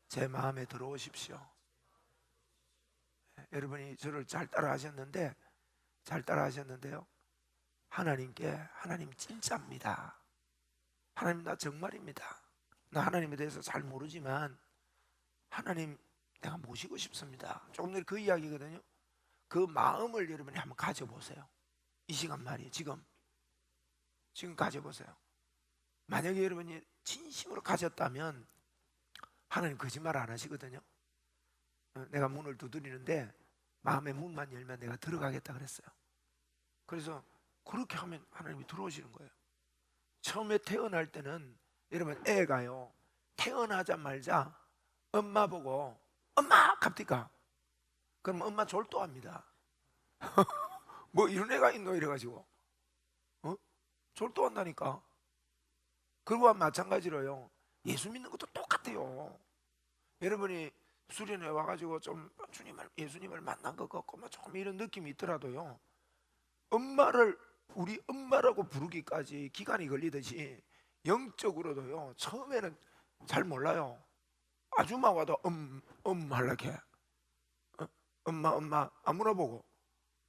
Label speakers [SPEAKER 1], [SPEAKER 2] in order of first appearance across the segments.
[SPEAKER 1] 제 마음에 들어오십시오. 여러분이 저를 잘 따라하셨는데, 잘 따라하셨는데요, 하나님 진짜입니다. 하나님 나 정말입니다. 나 하나님에 대해서 잘 모르지만 하나님 내가 모시고 싶습니다. 조금 전에 그 이야기거든요. 그 마음을 여러분이 한번 가져보세요. 이 시간 말이에요. 지금 가져보세요. 만약에 여러분이 진심으로 가졌다면 하나님 거짓말 안 하시거든요. 내가 문을 두드리는데 마음의 문만 열면 내가 들어가겠다 그랬어요. 그래서 그렇게 하면 하나님이 들어오시는 거예요. 처음에 태어날 때는 여러분 애가요, 태어나자마자 엄마 보고 엄마 갑니까? 그럼 엄마 졸도합니다. 뭐 이런 애가 있노 이래가지고 졸도한다니까. 그거와 마찬가지로요, 예수 믿는 것도 똑같아요. 여러분이 수련회 와가지고 좀 예수님을 만난 것 같고 뭐 조금 이런 느낌이 있더라도요, 우리 엄마라고 부르기까지 기간이 걸리듯이 영적으로도요, 처음에는 잘 몰라요. 아줌마 와도 할라게 엄마 안 물어보고,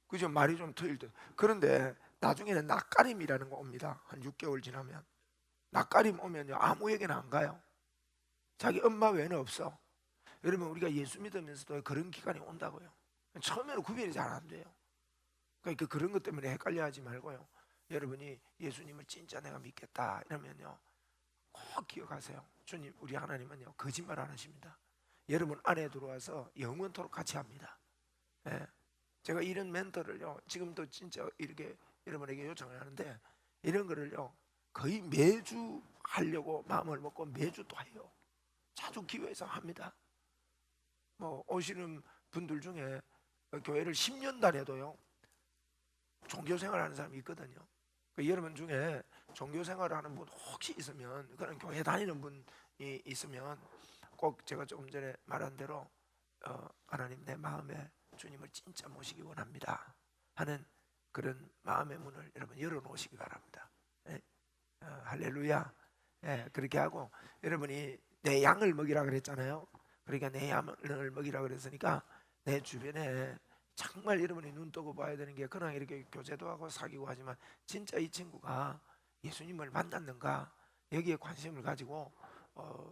[SPEAKER 1] 그죠? 말이 좀 트일 때. 그런데 나중에는 낯가림이라는 거 옵니다. 한 6개월 지나면 낯가림 오면요, 아무에게나 안 가요. 자기 엄마 외에는 없어. 여러분, 우리가 예수 믿으면서도 그런 기간이 온다고요. 처음에는 구별이 잘 안 돼요. 그러니까 그런 것 때문에 헷갈려 하지 말고요, 여러분이 예수님을 진짜 내가 믿겠다 이러면요, 꼭 기억하세요. 주님, 우리 하나님은요 거짓말 안 하십니다. 여러분 안에 들어와서 영원토록 같이 합니다. 예. 제가 이런 멘토를요 지금도 진짜 이렇게 여러분에게 요청을 하는데, 이런 거를요 거의 매주 하려고 마음을 먹고 매주 또 해요. 자주 기회에서 합니다. 뭐 오시는 분들 중에 교회를 10년 다녀도요 종교생활 하는 사람이 있거든요. 여러분 중에 종교생활 하는 분 혹시 있으면, 그런 교회 다니는 분이 있으면 꼭 제가 조금 전에 말한 대로 하나님 내 마음에 주님을 진짜 모시기 원합니다 하는 그런 마음의 문을 여러분 열어놓으시기 바랍니다. 예? 할렐루야. 예, 그렇게 하고, 여러분이 내 양을 먹이라 그랬잖아요. 그러니까 내 양을 먹이라 그랬으니까 내 주변에 정말 여러분이 눈 뜨고 봐야 되는 게, 그냥 이렇게 교제도 하고 사귀고 하지만 진짜 이 친구가 예수님을 만났는가, 여기에 관심을 가지고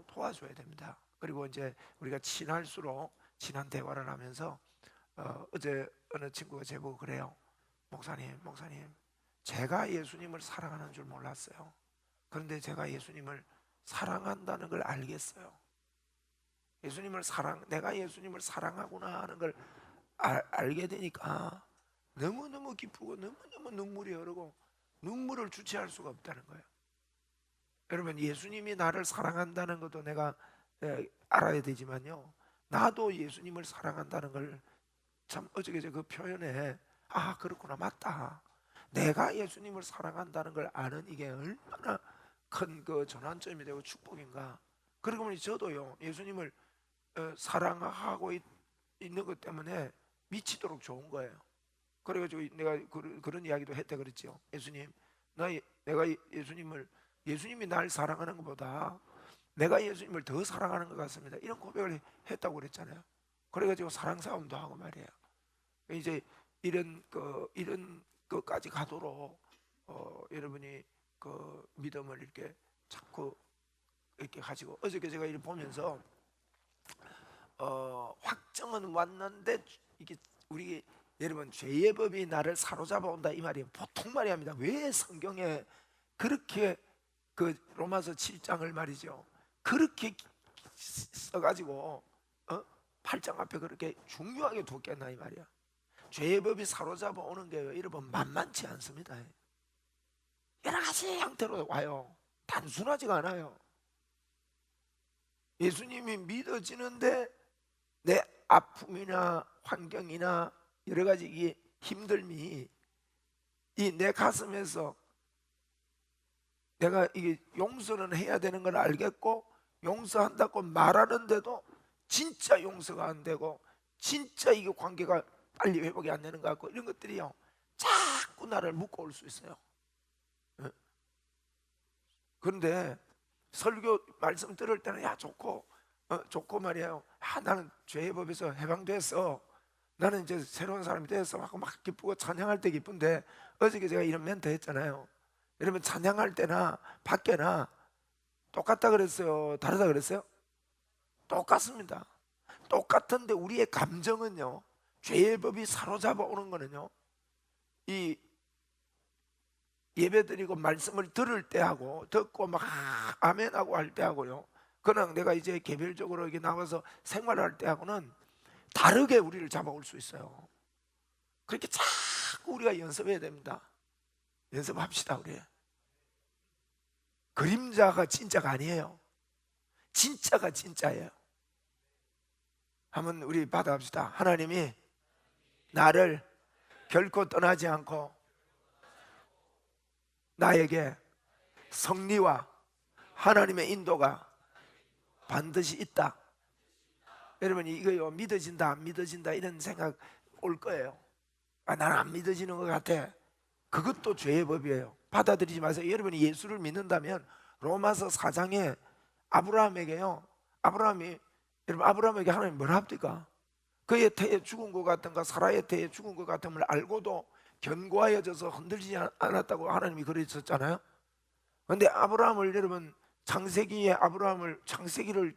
[SPEAKER 1] 도와줘야 됩니다. 그리고 이제 우리가 친할수록 친한 대화를 하면서 어제 어느 친구가 제보고 그래요. 목사님 제가 예수님을 사랑하는 줄 몰랐어요. 그런데 제가 예수님을 사랑한다는 걸 알겠어요. 내가 예수님을 사랑하구나 하는 걸 알게 되니까 너무너무 기쁘고 너무너무 눈물이 흐르고 눈물을 주체할 수가 없다는 거예요. 여러분, 예수님이 나를 사랑한다는 것도 내가 알아야 되지만요, 나도 예수님을 사랑한다는 걸 참 어저께 그 표현에 그렇구나, 맞다, 내가 예수님을 사랑한다는 걸 아는 이게 얼마나 큰 그 전환점이 되고 축복인가. 그러고 보니 저도요 예수님을 사랑하고 있는 것 때문에 미치도록 좋은 거예요. 그래가지고 내가 그런 이야기도 했다 그랬죠. 내가 예수님이 날 사랑하는 것보다 내가 예수님을 더 사랑하는 것 같습니다, 이런 고백을 했다고 그랬잖아요. 그래가지고 사랑 싸움도 하고 말이에요. 이제 이런 것까지 가도록 여러분이 그 믿음을 이렇게 자꾸 이렇게 가지고, 어저께 제가 이렇게 보면서 확정은 왔는데 이게 우리 여러분, 죄의 법이 나를 사로잡아 온다 이 말이 보통 말이 아닙니다. 왜 성경에 그렇게 그 로마서 7장을 말이죠, 그렇게 써가지고 8장 앞에 그렇게 중요하게 두었겠나 이 말이야. 죄의 법이 사로잡아 오는 게 여러분 만만치 않습니다. 여러 가지 형태로 와요. 단순하지가 않아요. 예수님이 믿어지는데 내 아픔이나 환경이나 여러 가지 이 힘듦이 이 내 가슴에서 내가 이게 용서는 해야 되는 걸 알겠고 용서한다고 말하는데도 진짜 용서가 안 되고 진짜 이게 관계가 빨리 회복이 안 되는 것 같고, 이런 것들이요 자꾸 나를 묶어올 수 있어요. 그런데 설교 말씀 들을 때는 야 좋고 좋고 말이에요. 나는 죄의 법에서 해방됐어. 나는 이제 새로운 사람이 됐어 하고 막 기쁘고 찬양할 때 기쁜데, 어저께 제가 이런 멘트 했잖아요. 여러분, 찬양할 때나 밖에나 똑같다 그랬어요, 다르다 그랬어요? 똑같습니다. 똑같은데 우리의 감정은요, 죄의 법이 사로잡아 오는 거는요, 이 예배드리고 말씀을 들을 때하고, 듣고 막 아멘하고 할 때하고요, 그냥 내가 이제 개별적으로 이게 나와서 생활할 때하고는 다르게 우리를 잡아올 수 있어요. 그렇게 자꾸 우리가 연습해야 됩니다. 연습합시다. 우리 그림자가 진짜가 아니에요. 진짜가 진짜예요. 한번 우리 받아갑시다. 하나님이 나를 결코 떠나지 않고 나에게 성리와 하나님의 인도가 반드시 있다. 여러분, 이거요, 믿어진다 안 믿어진다 이런 생각 올 거예요. 나는 안 믿어지는 것 같아. 그것도 죄의 법이에요. 받아들이지 마세요. 여러분이 예수를 믿는다면 로마서 4장에 아브라함에게요, 여러분, 아브라함에게 하나님 뭐라 합니까? 그의 태에 죽은 것 같은가, 사라의 태에 죽은 것 같음을 알고도 견고하여져서 흔들리지 않았다고 하나님이 그러셨잖아요. 그런데 아브라함을, 여러분, 창세기를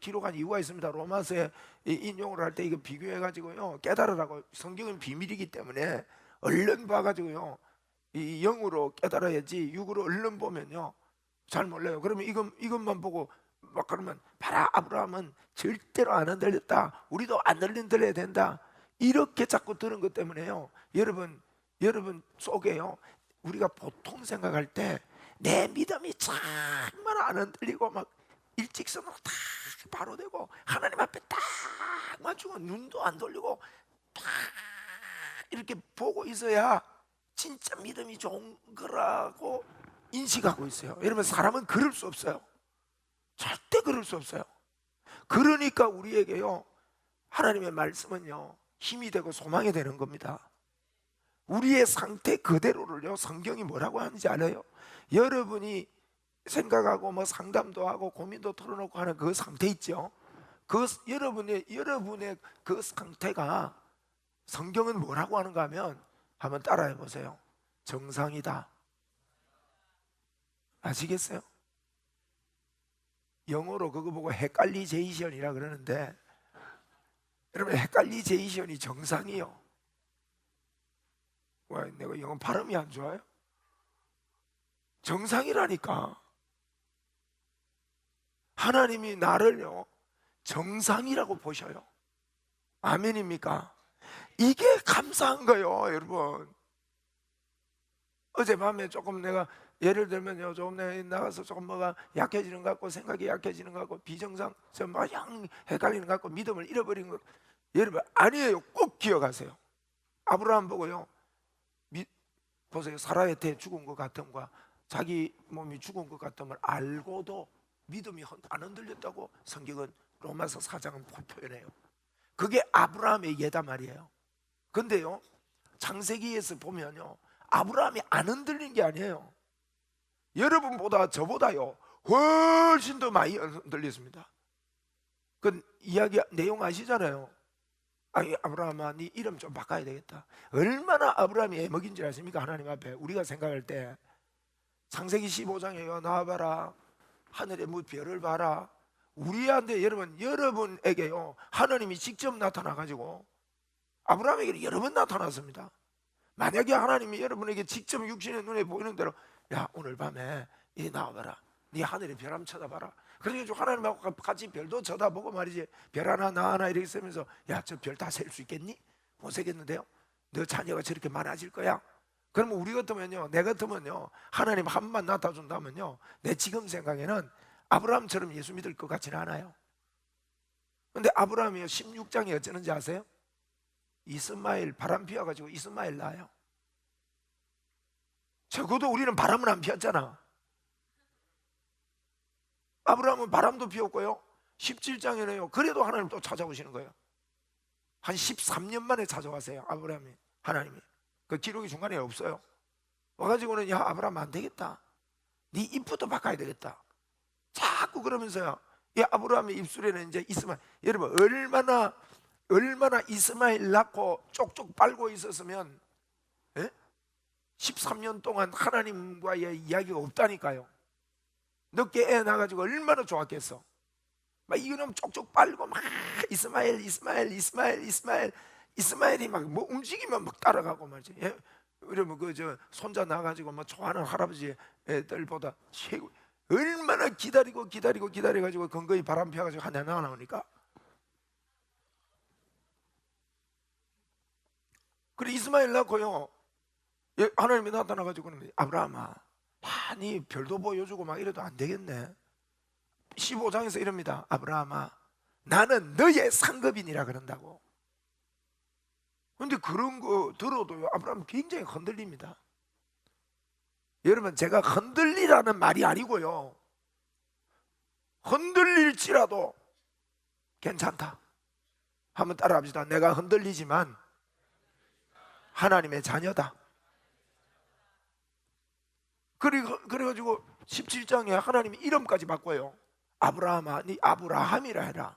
[SPEAKER 1] 기록한 이유가 있습니다. 로마서에 인용을 할 때 이거 비교해 가지고요, 깨달으라고. 성경은 비밀이기 때문에 얼른 봐가지고요, 이 영으로 깨달아야지 육으로 얼른 보면요 잘 몰라요. 그러면 이것만 보고 막 그러면, 봐라, 아브라함은 절대로 안 흔들렸다, 우리도 안 흔들려야 된다, 이렇게 자꾸 들은 것 때문에요, 여러분 속에요, 우리가 보통 생각할 때 내 믿음이 정말 안 흔들리고 막 일직선으로 딱 바로 되고 하나님 앞에 딱 맞추고 눈도 안 돌리고 딱 이렇게 보고 있어야 진짜 믿음이 좋은 거라고 인식하고 있어요. 여러분, 사람은 그럴 수 없어요. 절대 그럴 수 없어요. 그러니까 우리에게요, 하나님의 말씀은요, 힘이 되고 소망이 되는 겁니다. 우리의 상태 그대로를요, 성경이 뭐라고 하는지 알아요? 여러분이 생각하고 뭐 상담도 하고 고민도 털어놓고 하는 그 상태 있죠? 그 여러분의 그 상태가 성경은 뭐라고 하는가 하면, 한번 따라해 보세요. 정상이다. 아시겠어요? 영어로 그거 보고 헷갈리제이션이라 그러는데, 여러분, 헷갈리제이션이 정상이요. 와, 내가 영어 발음이 안 좋아요? 정상이라니까. 하나님이 나를요, 정상이라고 보셔요. 아멘입니까? 이게 감사한 거예요, 여러분. 어젯밤에 조금 내가, 예를 들면요, 조금 내가 나가서 조금 뭐가 약해지는 것 같고, 생각이 약해지는 것 같고, 비정상, 막 헷갈리는 것 같고, 믿음을 잃어버린 것, 여러분, 아니에요. 꼭 기억하세요. 아브라함 보고요, 보세요. 사라의 태 죽은 것 같음과 자기 몸이 죽은 것 같음을 알고도 믿음이 안 흔들렸다고 성경은 로마서 4장은 표현해요. 그게 아브라함의 예다 말이에요. 근데요, 창세기에서 보면요, 아브라함이 안 흔들린 게 아니에요. 여러분보다 저보다요 훨씬 더 많이 흔들렸습니다. 그 이야기 내용 아시잖아요. 아브라함아, 네 이름 좀 바꿔야 되겠다. 얼마나 아브라함이 애먹인 줄 아십니까? 하나님 앞에 우리가 생각할 때 창세기 15장에요, 나와봐라, 하늘의 별을 봐라. 우리한테, 여러분에게요, 하나님이 직접 나타나 가지고 아브라함에게 여러 번 나타났습니다. 만약에 하나님이 여러분에게 직접 육신의 눈에 보이는 대로, 야, 오늘 밤에 이리 나와봐라, 네 하늘의 별 한번 쳐다봐라. 그래서 하나님하고 같이 별도 쳐다보고 말이지, 별 하나 나 하나 이렇게 쓰면서, 야, 저 별 다 셀 수 있겠니? 못 세겠는데요? 너 자녀가 저렇게 많아질 거야? 그러면 우리 같으면요, 내 같으면요, 하나님 한 번만 나타준다면요, 내 지금 생각에는 아브라함처럼 예수 믿을 것 같지는 않아요. 근데 아브라함이요, 16장에 어쩌는지 아세요? 이스마엘, 바람 피워가지고 이스마엘 낳아요. 적어도 우리는 바람은 안 피웠잖아. 아브라함은 바람도 피웠고요, 17장에는요 그래도 하나님 또 찾아오시는 거예요. 한 13년 만에 찾아왔어요, 아브라함이. 하나님이 그 기록이 중간에 없어요. 와가지고는, 야, 아브라함 안 되겠다, 네 입부터 바꿔야 되겠다. 자꾸 그러면서요, 이 아브라함의 입술에는 이제 이스마엘, 여러분 얼마나 이스마엘 낳고 쪽쪽 빨고 있었으면 13년 동안 하나님과의 이야기가 없다니까요. 늦게 애 낳아가지고 얼마나 좋았겠어. 막 이거는 쪽쪽 빨고 막 이스마엘이 막 뭐 움직이면 막 따라가고 말이지. 그러면 그 저 손자 낳아가지고 뭐 좋아하는 할아버지 애들보다 최고. 얼마나 기다려가지고 건거이 바람 펴가지고 하나 나오니까. 그래 이스마엘 낳고요, 하나님이 나타나가지고 아브라함아, 네 별도 보여주고 막 이래도 안 되겠네. 15장에서 이럽니다. 아브라함아, 나는 너의 상급이니라 그런다고. 근데 그런 거 들어도요, 아브라함 굉장히 흔들립니다. 여러분, 제가 흔들리라는 말이 아니고요, 흔들릴지라도 괜찮다. 한번 따라합시다. 내가 흔들리지만 하나님의 자녀다. 그래가지고 17장에 하나님이 이름까지 바꿔요. 아브라함아, 네 아브라함이라 해라.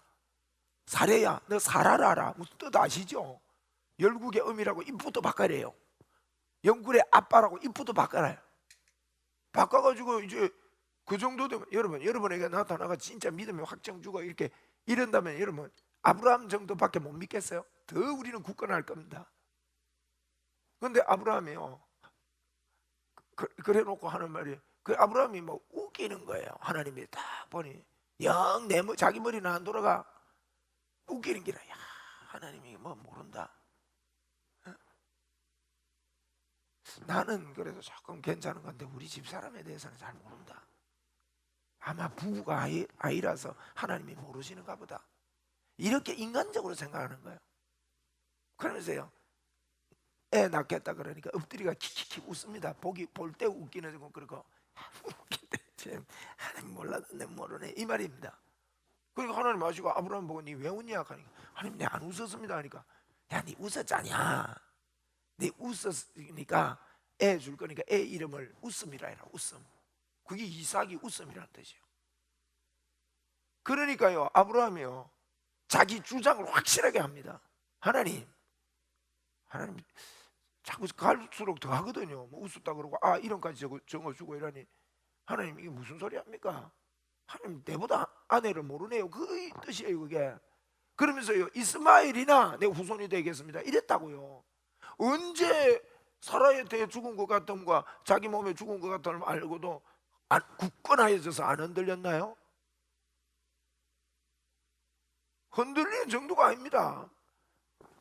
[SPEAKER 1] 사레야, 너 사라라 하라. 무슨 뜻 아시죠? 열국의 음이라고 입부터 바꿔래요. 영국의 아빠라고 입부터 바꿔라요. 바꿔가지고 이제 그 정도 되면 여러분에게 나타나가 진짜 믿음의 확정 주고 이렇게 이런다면 여러분 아브라함 정도밖에 못 믿겠어요? 더 우리는 굳건할 겁니다. 그런데 아브라함이요, 그래 놓고 하는 말이, 그 아브라함이 뭐 웃기는 거예요. 하나님이 딱 보니 영 자기 머리는 안 돌아가. 웃기는 기라. 야, 하나님이 뭐 모른다. 나는 그래도 조금 괜찮은 건데 우리 집 사람에 대해서는 잘 모른다. 아마 부부가 아이라서 하나님이 모르시는가 보다. 이렇게 인간적으로 생각하는 거예요. 그러면서요, 애 낳겠다 그러니까 엎드리가 킥킥킥 웃습니다. 볼 때 웃기는 거 그러고 지금 하나님 몰라도 내 모르네 이 말입니다. 그러니까 하나님 아시고 아브라함 보고 니 왜 웃냐 하니까 하나님 내 안 웃었습니다 하니까, 야 니 웃었잖냐. 니 웃었으니까 애 줄 거니까 애 이름을 웃음이라 해라. 웃음. 그게 이삭이 웃음이라는 뜻이에요. 그러니까요, 아브라함이요 자기 주장을 확실하게 합니다. 하나님 자꾸 갈수록 더 하거든요. 뭐 웃었다 그러고 이름까지 적어주고 이러니, 하나님 이게 무슨 소리 합니까? 하나님 내보다 아내를 모르네요. 그 뜻이에요 그게. 그러면서요, 이스마엘이나 내 후손이 되겠습니다 이랬다고요. 언제 사라한테 죽은 것 같음과 자기 몸에 죽은 것 같음을 알고도 굳건하여져서 안 흔들렸나요? 흔들리는 정도가 아닙니다.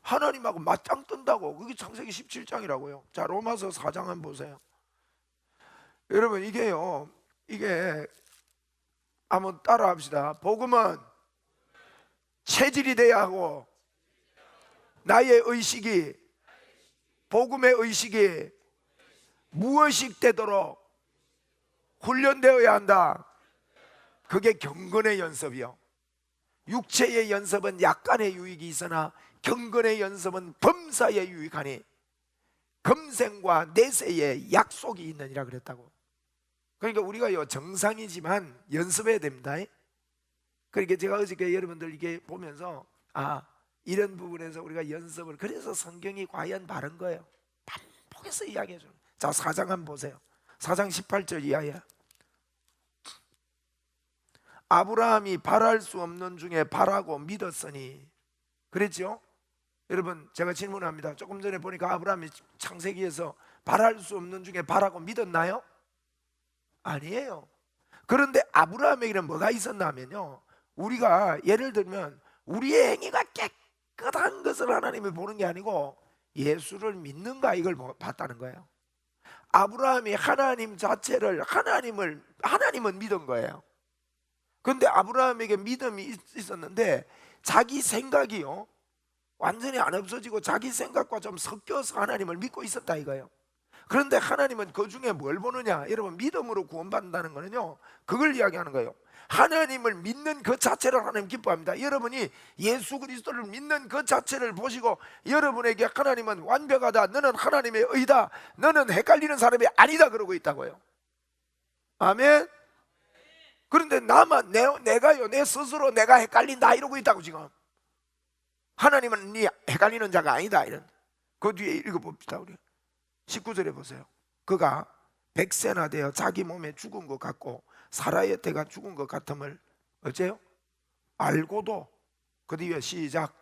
[SPEAKER 1] 하나님하고 맞짱 뜬다고. 그게 창세기 17장이라고요 자, 로마서 4장 한번 보세요. 여러분 이게 한번 따라 합시다. 복음은 체질이 돼야 하고, 나의 의식이, 복음의 의식이 무의식 되도록 훈련되어야 한다. 그게 경건의 연습이요. 육체의 연습은 약간의 유익이 있으나 경건의 연습은 범사에 유익하니 금생과 내세에 약속이 있느니라 그랬다고. 그러니까 우리가 정상이지만 연습해야 됩니다. 그러니까 제가 어저께 여러분들 이게 보면서 이런 부분에서 우리가 연습을, 그래서 성경이 과연 바른 거예요. 반복해서 이야기해 주는. 자, 4장 한번 보세요. 4장 18절 이하야. 아브라함이 바랄 수 없는 중에 바라고 믿었으니, 그랬죠? 여러분 제가 질문합니다. 조금 전에 보니까 아브라함이 창세기에서 바랄 수 없는 중에 바라고 믿었나요? 아니에요. 그런데 아브라함에게는 뭐가 있었나 하면요, 우리가 예를 들면 우리의 행위가 깨끗한 것을 하나님이 보는 게 아니고 예수를 믿는가 이걸 봤다는 거예요. 아브라함이 하나님 자체를, 하나님은 믿은 거예요. 그런데 아브라함에게 믿음이 있었는데 자기 생각이요 완전히 안 없어지고 자기 생각과 좀 섞여서 하나님을 믿고 있었다 이거예요. 그런데 하나님은 그 중에 뭘 보느냐, 여러분 믿음으로 구원받는다는 거는요 그걸 이야기하는 거예요. 하나님을 믿는 그 자체를 하나님 기뻐합니다. 여러분이 예수 그리스도를 믿는 그 자체를 보시고 여러분에게 하나님은 완벽하다, 너는 하나님의 의다, 너는 헷갈리는 사람이 아니다 그러고 있다고요. 아멘. 그런데 나만 내가요 내 스스로 내가 헷갈린다 이러고 있다고 지금. 하나님은 네 헷갈리는 자가 아니다 이런. 그 뒤에 읽어봅시다 우리. 19절에 보세요. 그가 백세나 되어 자기 몸에 죽은 것 같고 사라의 때가 죽은 것 같음을 어째요? 알고도. 그 뒤에 시작.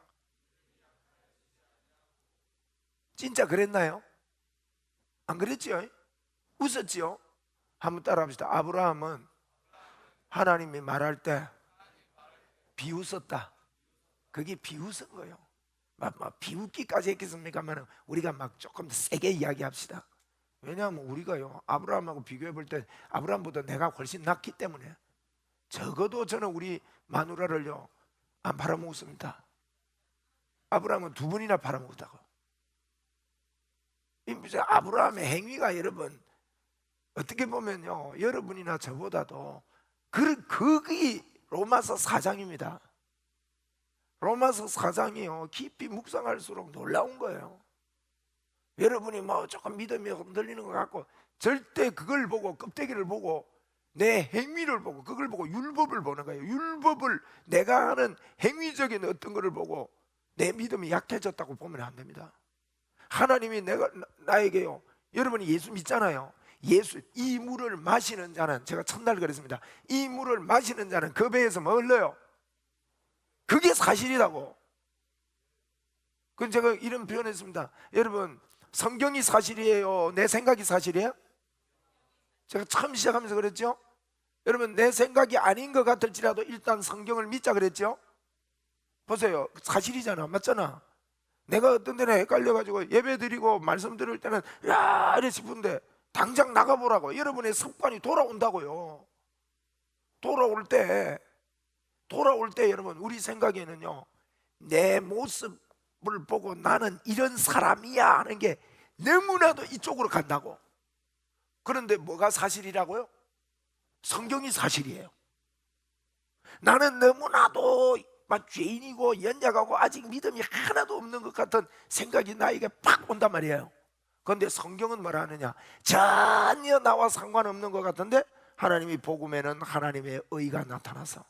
[SPEAKER 1] 진짜 그랬나요? 안 그랬지요? 웃었지요? 한번 따라합시다. 아브라함은 하나님이 말할 때 비웃었다. 그게 비웃은 거예요. 막 비웃기까지 했겠습니까만 우리가 막 조금 더 세게 이야기합시다. 왜냐하면 우리가요 아브라함하고 비교해 볼 때 아브라함보다 내가 훨씬 낫기 때문에 적어도 저는 우리 마누라를요 안 팔아먹었습니다. 아브라함은 2번이나 팔아먹었다고. 아브라함의 행위가 여러분 어떻게 보면요 여러분이나 저보다도 그게 로마서 4장입니다. 로마서 4장이요 깊이 묵상할수록 놀라운 거예요. 여러분이 뭐 조금 믿음이 흔들리는 것 같고 절대 그걸 보고 껍데기를 보고 내 행위를 보고 그걸 보고 율법을 보는 거예요. 율법을 내가 하는 행위적인 어떤 것을 보고 내 믿음이 약해졌다고 보면 안 됩니다. 하나님이 나에게요 여러분이 예수 믿잖아요. 이 물을 마시는 자는 제가 첫날 그랬습니다. 이 물을 마시는 자는 그 배에서 뭐 흘러요? 그게 사실이라고. 그럼 제가 이런 표현했습니다. 여러분 성경이 사실이에요? 내 생각이 사실이에요? 제가 처음 시작하면서 그랬죠? 여러분 내 생각이 아닌 것 같을지라도 일단 성경을 믿자 그랬죠? 보세요 사실이잖아. 맞잖아. 내가 어떤 데는 헷갈려가지고 예배 드리고 말씀 들을 때는 야 이래 싶은데 당장 나가보라고. 여러분의 습관이 돌아온다고요. 돌아올 때 여러분 우리 생각에는요 내 모습을 보고 나는 이런 사람이야 하는 게 너무나도 이쪽으로 간다고. 그런데 뭐가 사실이라고요? 성경이 사실이에요. 나는 너무나도 막 죄인이고 연약하고 아직 믿음이 하나도 없는 것 같은 생각이 나에게 팍 온단 말이에요. 그런데 성경은 뭐라 하느냐? 전혀 나와 상관없는 것 같은데 하나님이 복음에는 하나님의 의가 나타나서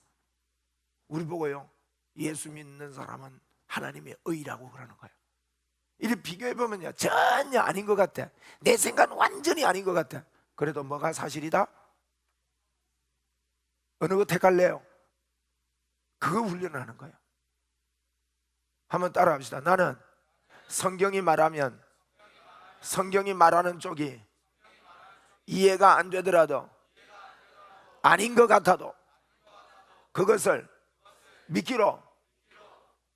[SPEAKER 1] 우리 보고요 예수 믿는 사람은 하나님의 의라고 그러는 거예요. 이렇게 비교해보면요 전혀 아닌 것 같아. 내 생각은 완전히 아닌 것 같아. 그래도 뭐가 사실이다? 어느 거 택할래요? 그거 훈련하는 거예요. 한번 따라합시다. 나는 성경이 말하면 성경이 말하는 쪽이 이해가 안 되더라도 아닌 것 같아도 그것을 믿기로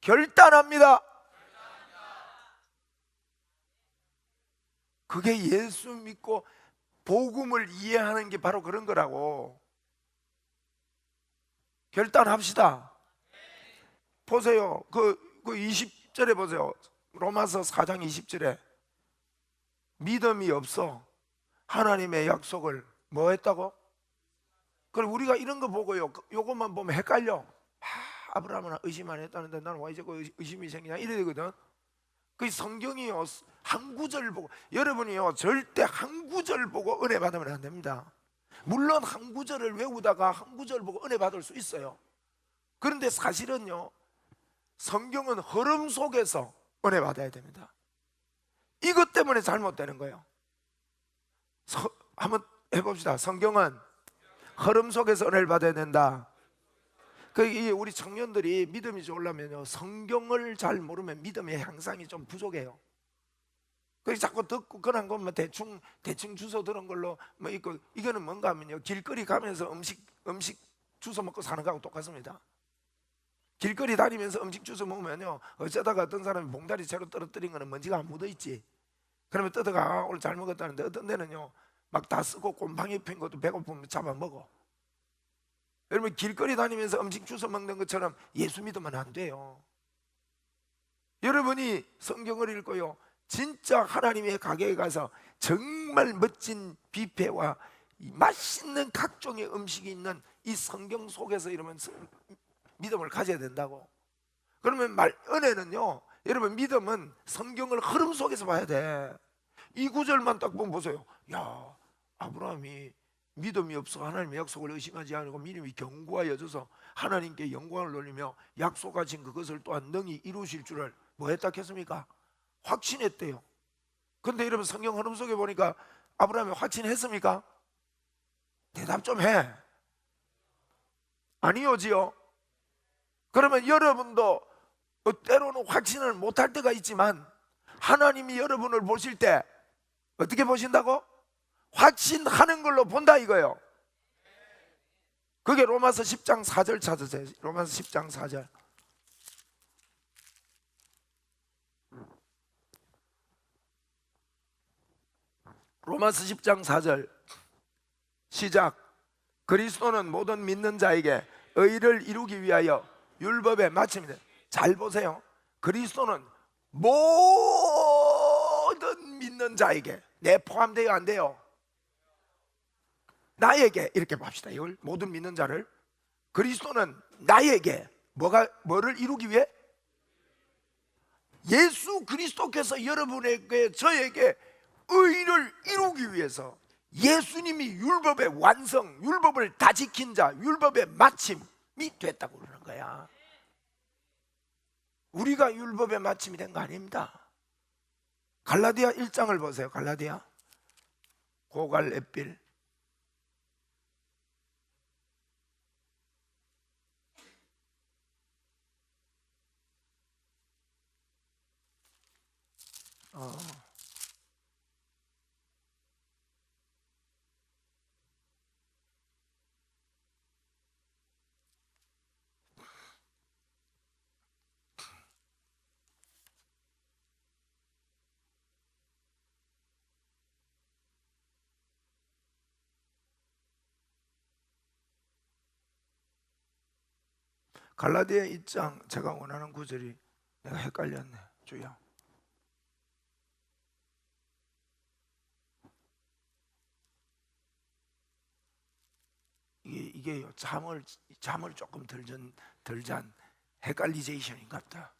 [SPEAKER 1] 결단합니다. 그게 예수 믿고 복음을 이해하는 게 바로 그런 거라고. 결단합시다. 보세요. 그 20절에 보세요. 로마서 4장 20절에 믿음이 없어 하나님의 약속을 뭐 했다고? 그럼 우리가 이런 거 보고요 요것만 보면 헷갈려. 아브라함은 의심 안 했다는데 나는 왜 자꾸 의심이 생기냐 이래 되거든. 그 성경이요 한 구절 보고 여러분이요 절대 한 구절 보고 은혜 받으면 안 됩니다. 물론 한 구절을 외우다가 한 구절 보고 은혜 받을 수 있어요. 그런데 사실은요 성경은 흐름 속에서 은혜 받아야 됩니다. 이것 때문에 잘못되는 거예요. 한번 해봅시다. 성경은 흐름 속에서 은혜를 받아야 된다. 우리 청년들이 믿음이 좀 올라면요 성경을 잘 모르면 믿음의 향상이 좀 부족해요. 그래서 자꾸 듣고 그런 것만 대충 주워 들은 걸로 뭐 있고 이거는 뭔가 하면요 길거리 가면서 음식 주워 먹고 사는 거하고 똑같습니다. 길거리 다니면서 음식 주워 먹으면요 어쩌다가 어떤 사람이 봉다리 채로 떨어뜨린 거는 먼지가 안 묻어있지. 그러면 뜯어가 오늘 잘 먹었다는데 어떤 데는요 막 다 쓰고 곰팡이 핀 것도 배고프면 잡아 먹어. 여러분 길거리 다니면서 음식 주워 먹는 것처럼 예수 믿으면 안 돼요. 여러분이 성경을 읽고요 진짜 하나님의 가게에 가서 정말 멋진 뷔페와 맛있는 각종의 음식이 있는 이 성경 속에서 이러면 믿음을 가져야 된다고. 그러면 은혜는요 여러분 믿음은 성경을 흐름 속에서 봐야 돼. 이 구절만 딱 보면 보세요. 야 아브라함이 믿음이 없어 하나님의 약속을 의심하지 않고 믿음이 견고하여져서 하나님께 영광을 돌리며 약속하신 그것을 또한 능히 이루실 줄을 뭐 했다 했습니까? 확신했대요. 근데 여러분 성경 흐름 속에 보니까 아브라함이 확신했습니까? 대답 좀 해. 아니요지요. 그러면 여러분도 때로는 확신을 못할 때가 있지만 하나님이 여러분을 보실 때 어떻게 보신다고? 확신하는 걸로 본다 이거예요. 그게 로마서 10장 4절 찾으세요. 로마서 10장 4절. 로마서 10장 4절 시작. 그리스도는 모든 믿는 자에게 의를 이루기 위하여 율법의 마침이다. 잘 보세요. 그리스도는 모든 믿는 자에게, 내 포함되어 안 돼요? 나에게, 이렇게 봅시다. 이걸 모든 믿는 자를, 그리스도는 나에게 뭐를 이루기 위해? 예수 그리스도께서 여러분에게, 저에게 의를 이루기 위해서 예수님이 율법의 완성, 율법을 다 지킨 자, 율법의 마침이 됐다고 그러는 거야. 우리가 율법의 마침이 된 거 아닙니다. 갈라디아 1장을 보세요. 갈라디아 고갈 앳빌 갈라디아 1장 제가 원하는 구절이 내가 헷갈렸네. 주여. 이게요. 잠을 조금 덜 잔 헷갈리제이션인가 보다.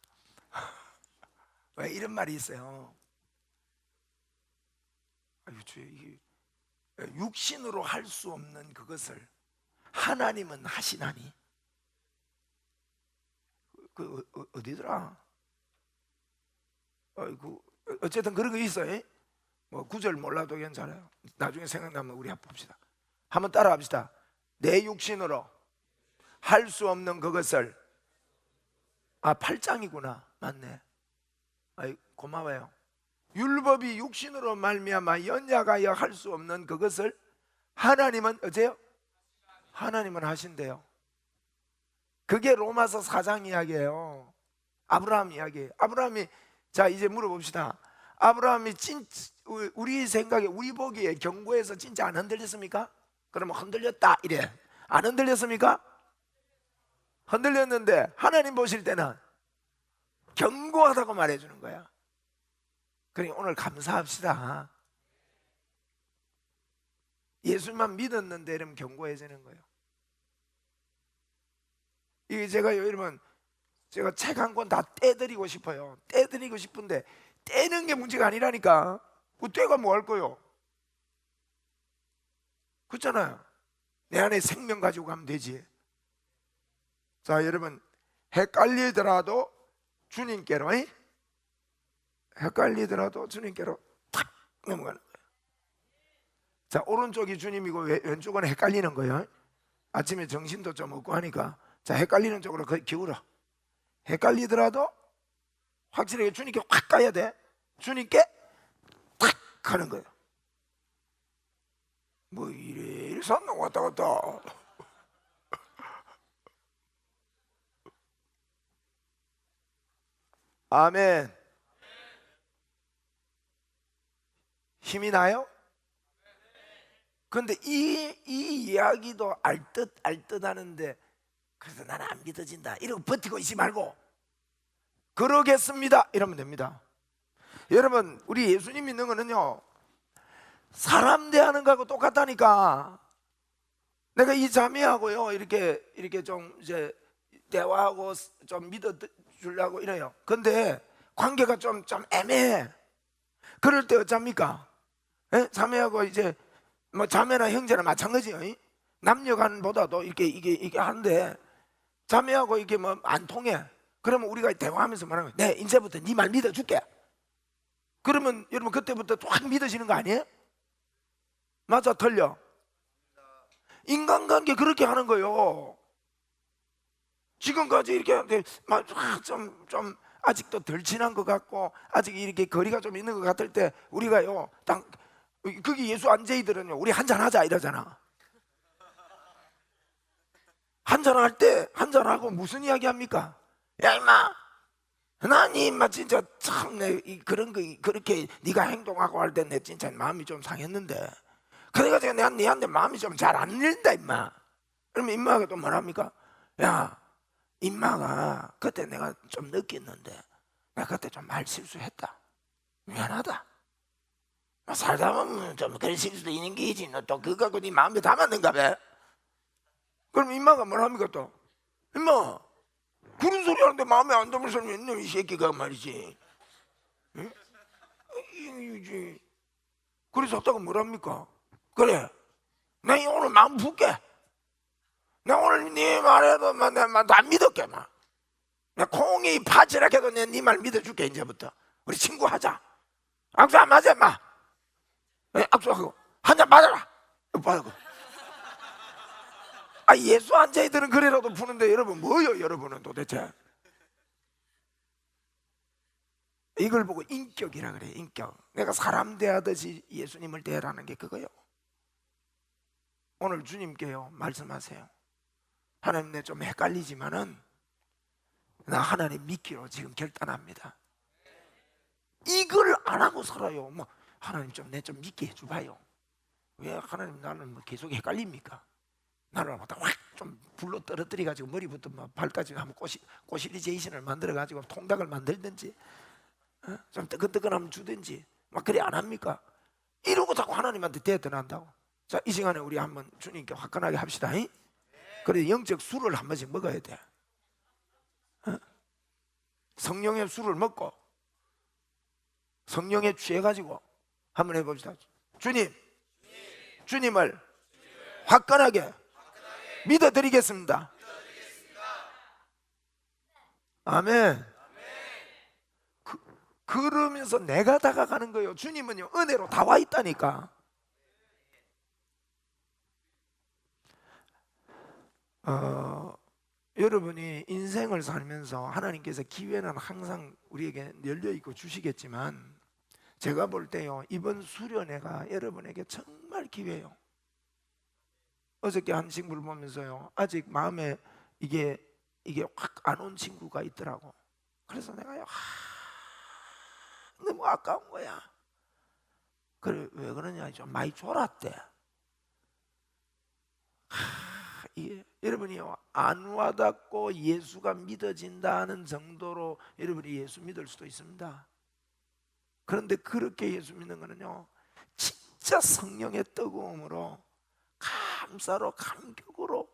[SPEAKER 1] 왜 이런 말이 있어요? 아유, 주여, 이게 육신으로 할 수 없는 그것을 하나님은 하시나니. 어디더라? 어쨌든 그런 거 있어요. 뭐 구절 몰라도 괜찮아요. 나중에 생각나면 우리 한번 봅시다. 한번 따라합시다. 내 육신으로 할 수 없는 그것을. 8장이구나. 맞네. 고마워요. 율법이 육신으로 말미암아 연약하여 할 수 없는 그것을 하나님은 어째요? 하나님은 하신대요. 그게 로마서 4장 이야기예요. 아브라함 이야기. 아브라함이, 자 이제 물어봅시다. 아브라함이 우리 생각에, 우리 보기에 경고해서 진짜 안 흔들렸습니까? 그러면 흔들렸다 이래. 안 흔들렸습니까? 흔들렸는데 하나님 보실 때는 경고하다고 말해주는 거야. 그러니까 오늘 감사합시다. 예수님만 믿었는데 이러면 경고해지는 거예요. 이게 제가요, 여러분, 제가 책 한 권 다 떼드리고 싶어요. 떼드리고 싶은데 떼는 게 문제가 아니라니까. 그 떼가 뭐 할 거요? 그렇잖아요. 내 안에 생명 가지고 가면 되지. 자, 여러분, 헷갈리더라도 주님께로, 헷갈리더라도 주님께로 탁 넘어가는 거예요. 자, 오른쪽이 주님이고 왼쪽은 헷갈리는 거예요. 아침에 정신도 좀 없고 하니까, 자, 헷갈리는 쪽으로 기울어. 헷갈리더라도 확실하게 주님께 확 가야 돼. 주님께 탁 가는 거예요. 뭐 이래 산노 왔다 갔다. 아멘. 힘이 나요? 근데 이 이야기도 알 듯 하는데, 그래서 나는 안 믿어진다 이러고 버티고 있지 말고 그러겠습니다 이러면 됩니다. 여러분, 우리 예수님 믿는 거는요, 사람 대하는 거하고 똑같다니까. 내가 이 자매하고요 이렇게 좀 이제 대화하고 좀 믿어주려고 이래요. 근데 관계가 좀 애매해. 그럴 때 어쩝니까? 자매하고 이제 뭐 자매나 형제나 마찬가지예요. 남녀 간보다도 이게 하는데 자매하고 이게 뭐 안 통해. 그러면 우리가 대화하면서 말하는 거야. 네, 이제부터 네 말 믿어줄게. 그러면 여러분 그때부터 확 믿어지는 거 아니에요? 맞아, 틀려? 인간관계 그렇게 하는 거예요. 지금까지 이렇게 좀 아직도 덜 친한 것 같고 아직 이렇게 거리가 좀 있는 것 같을 때 우리가요, 거기 예수 안제이들은요, 우리 한잔하자 이러잖아. 한잔할 때 한잔하고 무슨 이야기 합니까? 야 임마, 나 니 임마 진짜 참내 그런 거 그렇게 네가 행동하고 할 때 내 진짜 마음이 좀 상했는데 그래가지고 내가 니한테 마음이 좀 잘 안 밀린다 임마. 그러면 임마가 또 뭐랍니까? 야, 임마가 그때 내가 좀 느꼈는데 내가 그때 좀 말 실수했다. 미안하다. 살다 보면 좀 그런 실수도 있는 게지. 너 또 그거 갖고 네 마음에 담았는가 봐. 그럼 임마가 뭐랍니까 또? 임마, 그런 소리 하는데 마음에 안 담을 사람이 있네 이 새끼가 말이지. 응? 그래서 왔다가 뭐랍니까? 그래, 내가 오늘 마음 풀게. 내가 오늘 네 말해도 내가 안 믿을게. 내가 콩이 파지라 해도 내가 네 말 믿어줄게. 이제부터 우리 친구 하자. 악수 안 맞아 임마. 악수하고 한잔 받아라. 받고. 예수 안자이들은 그래라도 푸는데 여러분 뭐요? 여러분은 도대체 이걸 보고 인격이라 그래. 인격. 내가 사람 대하듯이 예수님을 대하라는 게 그거요. 오늘 주님께요 말씀하세요. 하나님, 내 좀 헷갈리지만은 나 하나님 믿기로 지금 결단합니다. 이걸 안 하고 살아요. 뭐 하나님 좀 내 좀 믿게 해줘봐요. 왜 하나님 나는 뭐 계속 헷갈립니까? 나를 갖다 확 좀 불러 떨어뜨려 가지고 머리부터 막 발까지 한번 꼬시리제이션을 만들어 가지고 통닭을 만들든지, 좀 뜨끈뜨끈하면 주든지 막 그래 안 합니까? 이러고 자꾸 하나님한테 대드난다고. 자, 이 시간에 우리 한번 주님께 화끈하게 합시다. 그래, 영적 술을 한 번씩 먹어야 돼. 성령의 술을 먹고 성령에 취해가지고 한번 해봅시다. 주님을 화끈하게 믿어드리겠습니다. 아멘. 그러면서 내가 다가가는 거예요. 주님은요 은혜로 다 와 있다니까. 여러분이 인생을 살면서 하나님께서 기회는 항상 우리에게 열려있고 주시겠지만 제가 볼 때요 이번 수련회가 여러분에게 정말 기회예요. 어저께 한 친구를 보면서요 아직 마음에 이게 확 안 온 친구가 있더라고. 그래서 내가요 너무 아까운 거야. 그래, 왜 그러냐, 좀 많이 졸았대. 여러분이요 안 와닿고 예수가 믿어진다는 정도로 여러분이 예수 믿을 수도 있습니다. 그런데 그렇게 예수 믿는 거는요 진짜 성령의 뜨거움으로 감사로 감격으로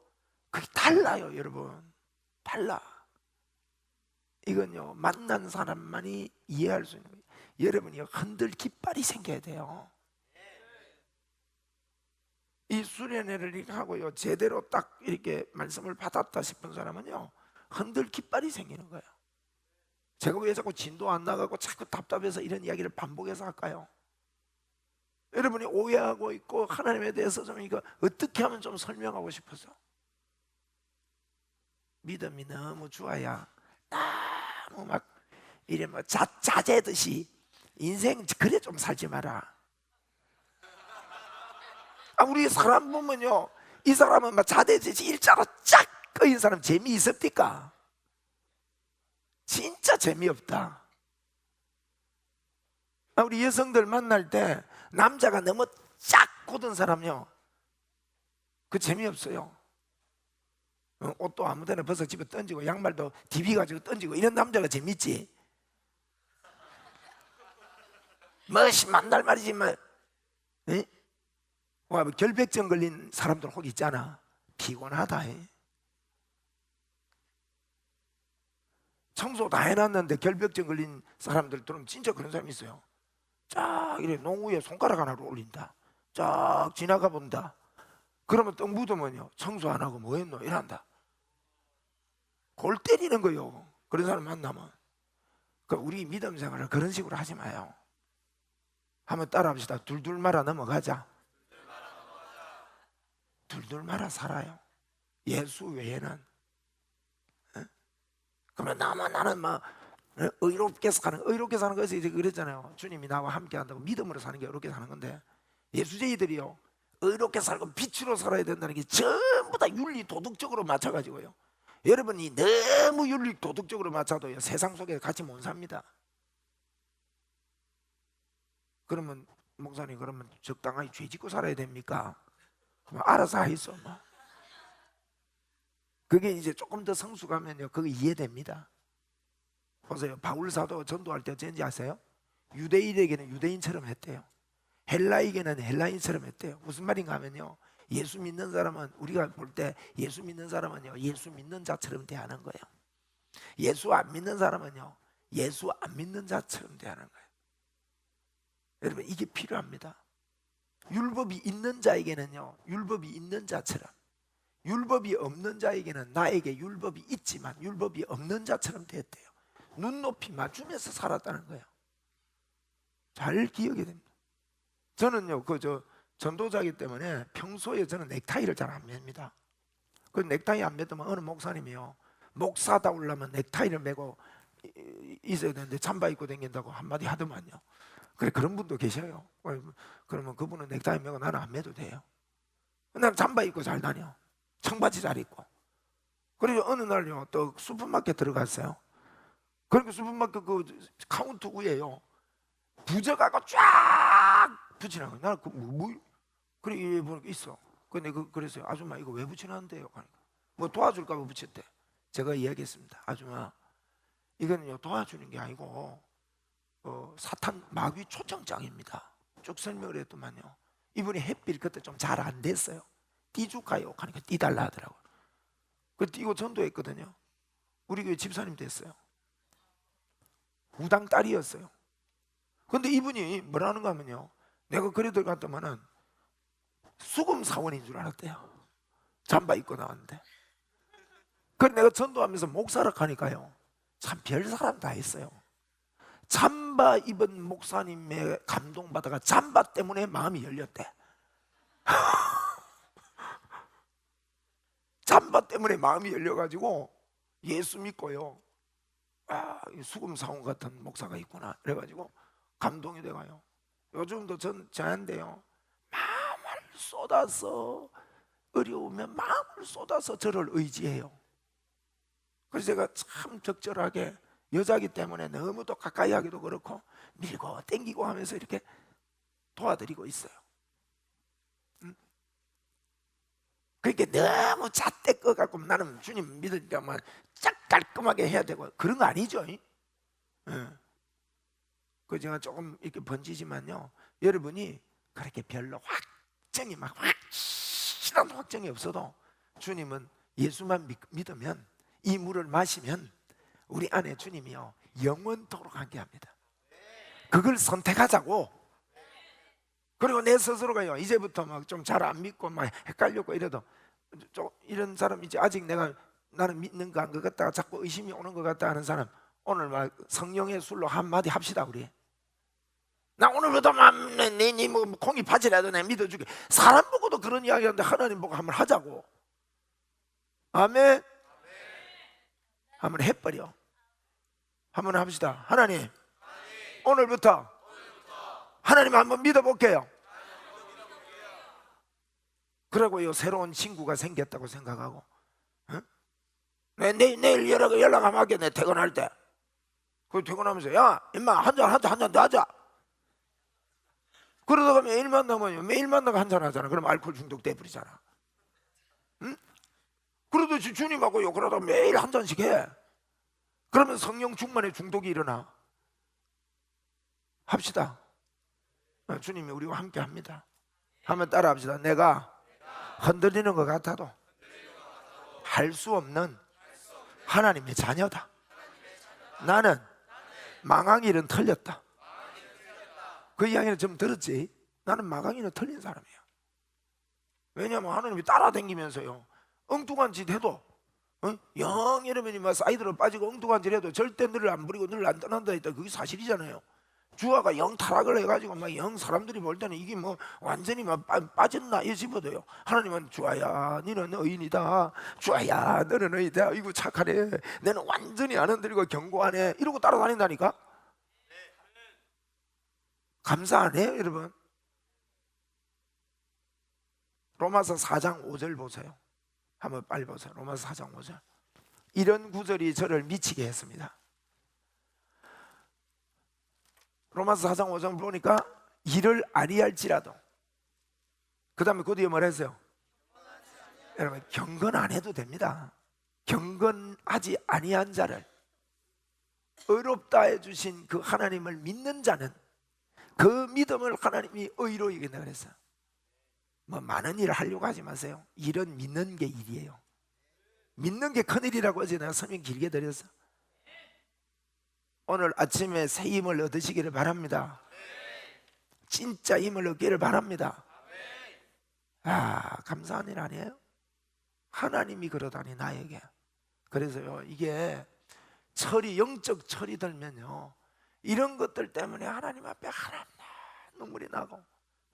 [SPEAKER 1] 그게 달라요. 여러분 달라. 이건요 만난 사람만이 이해할 수 있는 거예요. 여러분이 흔들 깃발이 생겨야 돼요. 이 수련회를 이렇게 하고요 제대로 딱 이렇게 말씀을 받았다 싶은 사람은요 흔들 깃발이 생기는 거예요. 제가 왜 자꾸 진도 안 나가고 자꾸 답답해서 이런 이야기를 반복해서 할까요? 여러분이 오해하고 있고 하나님에 대해서 좀 이거 어떻게 하면 좀 설명하고 싶어서. 믿음이 너무 좋아야 너무 막 이래 뭐 자제듯이 인생 그래 좀 살지 마라. 우리 사람 보면요 이 사람은 막 자제듯이 일자로 쫙 꺼인 사람 재미있습니까? 진짜 재미없다. 우리 여성들 만날 때 남자가 너무 쫙 굳은 사람요 그 재미없어요. 옷도 아무데나 벗어 집에 던지고 양말도 디비 가지고 던지고 이런 남자가 재밌지. 멋이 만날 말이지 뭐. 뭐 결백증 걸린 사람들 혹 있잖아. 피곤하다. 청소 다 해놨는데 결벽증 걸린 사람들 들으면 진짜 그런 사람이 있어요. 쫙 이래 농구에 손가락 하나로 올린다. 쫙 지나가 본다. 그러면 떡 묻으면요, 청소 안 하고 뭐 했노? 이란다. 골 때리는 거요. 그런 사람 만나면. 그러니까 우리 믿음 생활을 그런 식으로 하지 마요. 한번 따라 합시다. 둘둘 말아 넘어가자. 둘둘 말아 살아요. 예수 외에는. 그러면 나는 막 의롭게 사는 것이 이제 그랬잖아요. 주님이 나와 함께 한다고 믿음으로 사는 게 의롭게 사는 건데, 예수제이들이요, 의롭게 살고 빛으로 살아야 된다는 게 전부 다 윤리 도덕적으로 맞춰가지고요, 여러분이 너무 윤리 도덕적으로 맞춰도요, 세상 속에 같이 못 삽니다. 그러면 목사님, 그러면 적당하게 죄 짓고 살아야 됩니까? 그럼 알아서 하이소 뭐. 그게 이제 조금 더 성숙하면요, 그거 이해됩니다. 보세요, 바울 사도 전도할 때 어쩐지 아세요? 유대인에게는 유대인처럼 했대요. 헬라에게는 헬라인처럼 했대요. 무슨 말인가 하면요, 예수 믿는 사람은, 우리가 볼 때 예수 믿는 사람은요, 예수 믿는 자처럼 대하는 거예요. 예수 안 믿는 사람은요, 예수 안 믿는 자처럼 대하는 거예요. 여러분, 이게 필요합니다. 율법이 있는 자에게는요, 율법이 있는 자처럼, 율법이 없는 자에게는 나에게 율법이 있지만 율법이 없는 자처럼 됐대요. 눈높이 맞추면서 살았다는 거예요. 잘 기억해야 됩니다. 저는요, 전도자이기 때문에 평소에 저는 넥타이를 잘 안 맵니다. 그 넥타이 안 매면 어느 목사님이요, 목사다우려면 넥타이를 매고 있어야 되는데 잠바 입고 다닌다고 한마디 하더만요. 그래, 그런 분도 계셔요. 그러면 그분은 넥타이 매고 나는 안 매도 돼요. 난 잠바 입고 잘 다녀. 청바지 잘 입고. 그래서 어느 날요, 또 슈퍼마켓 들어갔어요. 그러니까 슈퍼마켓 그 카운터 위에요, 부적하고 쫙 붙이는 거예요. 나는 그래, 이래 보니까 있어. 근데 그래서요, 아줌마 이거 왜 붙이는데요? 뭐 도와줄까 봐 붙였대. 제가 이야기했습니다. 아줌마, 이거는요, 도와주는 게 아니고 사탄 마귀 초청장입니다. 쭉 설명을 했더만요, 이분이 햇빛 그때 좀 잘 안 됐어요. 띠줄까요? 하니까 띠달라 하더라고요. 그 띠고 전도했거든요. 우리 교회 집사님 됐어요. 무당 딸이었어요. 근데 이분이 뭐라는가 하면요, 내가 그래 들어갔더만은 수금 사원인 줄 알았대요. 잠바 입고 나왔는데. 그래서 내가 전도하면서 목사라 하니까요, 참 별 사람 다 있어요. 잠바 입은 목사님의 감동받아가 잠바 때문에 마음이 열렸대. 잠바 때문에 마음이 열려가지고 예수 믿고요, 아, 수금 사원 같은 목사가 있구나 그래가지고 감동이 돼가요. 요즘도 저한테요, 마음을 쏟아서, 어려우면 마음을 쏟아서 저를 의지해요. 그래서 제가 참 적절하게, 여자기 때문에 너무 또 가까이 하기도 그렇고 밀고 땡기고 하면서 이렇게 도와드리고 있어요. 그러니까 너무 잣대 꺼갖고 나는 주님 믿으니까 쫙 깔끔하게 해야 되고 그런 거 아니죠. 그 제가 조금 이렇게 번지지만요, 여러분이 그렇게 별로 확정이 막 확실한 확정이 없어도 주님은 예수만 믿으면, 이 물을 마시면 우리 안에 주님이요, 영원토록 함께합니다. 그걸 선택하자고. 그리고 내 스스로가요, 이제부터 막 좀 잘 안 믿고 막 헷갈렸고 이래도, 좀 이런 사람, 이제 아직 나는 믿는 거 안 것 같다, 자꾸 의심이 오는 것 같다 하는 사람, 오늘 막 성령의 술로 한마디 합시다. 우리, 나 오늘부터 네 뭐 콩이 바지라도 내 믿어주게. 사람 보고도 그런 이야기 하는데 하나님 보고 한번 하자고. 아멘. 한번 해버려. 한번 합시다. 하나님, 오늘부터 하나님 한번 믿어볼게요. 그러고요, 새로운 친구가 생겼다고 생각하고, 내일 연락하면 하겠네. 퇴근할 때. 그 퇴근하면서, 야 임마, 한잔 더 하자. 그러다가 매일 만나면 매일 만나고 한잔 하잖아. 그럼 알코올 중독 돼버리잖아. 응? 그래도 주님하고요, 그러다 매일 한 잔씩 해. 그러면 성령 충만의 중독이 일어나. 합시다. 주님이 우리와 함께 합니다. 한번 따라 합시다. 내가 흔들리는 것 같아도 할 수 없는 하나님의 자녀다. 나는 망한 일은 틀렸다. 그 이야기는 좀 들었지? 나는 마강이는 틀린 사람이야. 왜냐하면 하나님이 따라다니면서요 엉뚱한 짓 해도 영 이러면 막 사이드로 빠지고 엉뚱한 짓 해도 절대 너를 안 버리고 너를 안 떠난다 했다. 그게 사실이잖아요. 주아가 영 타락을 해가지고 막 영 사람들이 볼 때는 이게 뭐 완전히 막 빠졌나 이 싶어도요 하나님은 주아야 너는 의인이다. 주아야 너는 의인이다. 이거 착하네. 너는 완전히 안 흔들리고 견고하네. 이러고 따라다닌다니까. 감사 안 해요 여러분? 로마서 4장 5절 보세요. 한번 빨리 보세요. 로마서 4장 5절. 이런 구절이 저를 미치게 했습니다. 로마서 4장 5장 보니까 이를 아니할지라도, 그 다음에 그 뒤에 뭐라 했어요? 여러분 경건 안 해도 됩니다. 경건하지 아니한 자를 의롭다 해주신 그 하나님을 믿는 자는 그 믿음을 하나님이 의로 이긴다 그랬어요. 뭐 많은 일을 하려고 하지 마세요. 일은 믿는 게 일이에요. 믿는 게 큰일이라고 어제 내가 설명 길게 드렸어. 오늘 아침에 새 힘을 얻으시기를 바랍니다. 진짜 힘을 얻기를 바랍니다. 아, 감사한 일 아니에요? 하나님이 그러다니 나에게. 그래서요 이게 철이 영적 철이 들면요 이런 것들 때문에 하나님 앞에 하나님 눈물이 나고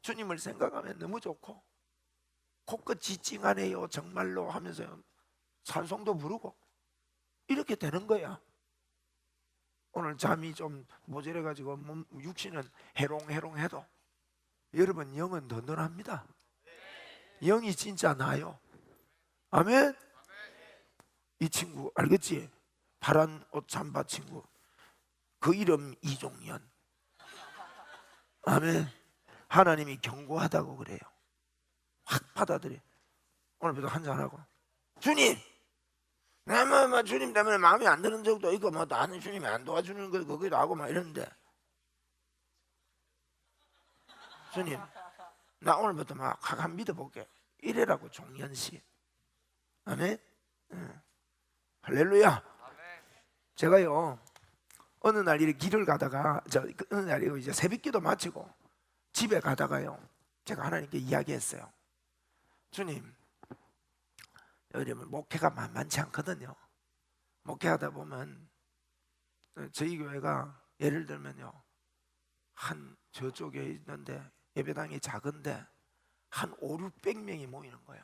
[SPEAKER 1] 주님을 생각하면 너무 좋고 코끝이 찡하네요 정말로 하면서 찬송도 부르고 이렇게 되는 거야. 오늘 잠이 좀 모자라가지고 육신은 해롱해롱해도 여러분 영은 든든합니다. 영이 진짜 나요. 아멘. 이 친구 알겠지? 파란 옷 잠바 친구 그 이름 이종년. 아멘. 하나님이 견고하다고 그래요. 확 받아들여. 오늘부터 한잔하고 주님 내가 뭐 주님 때문에 마음에 안 드는 적도 있고 뭐 나는 주님이 안 도와주는 거 그기도 하고 막 이러는데 주님 나 오늘부터 막 한 믿어볼게 이래라고 종현씨. 아멘. 할렐루야. 제가요 어느 날 이렇게 길을 가다가 어느 날 이제 새벽기도 마치고 집에 가다가요 제가 하나님께 이야기했어요. 주님 여러분 목회가 만만치 않거든요. 목회하다 보면 저희 교회가 예를 들면요 한 저쪽에 있는데 예배당이 작은데 한 500~600명이 모이는 거예요.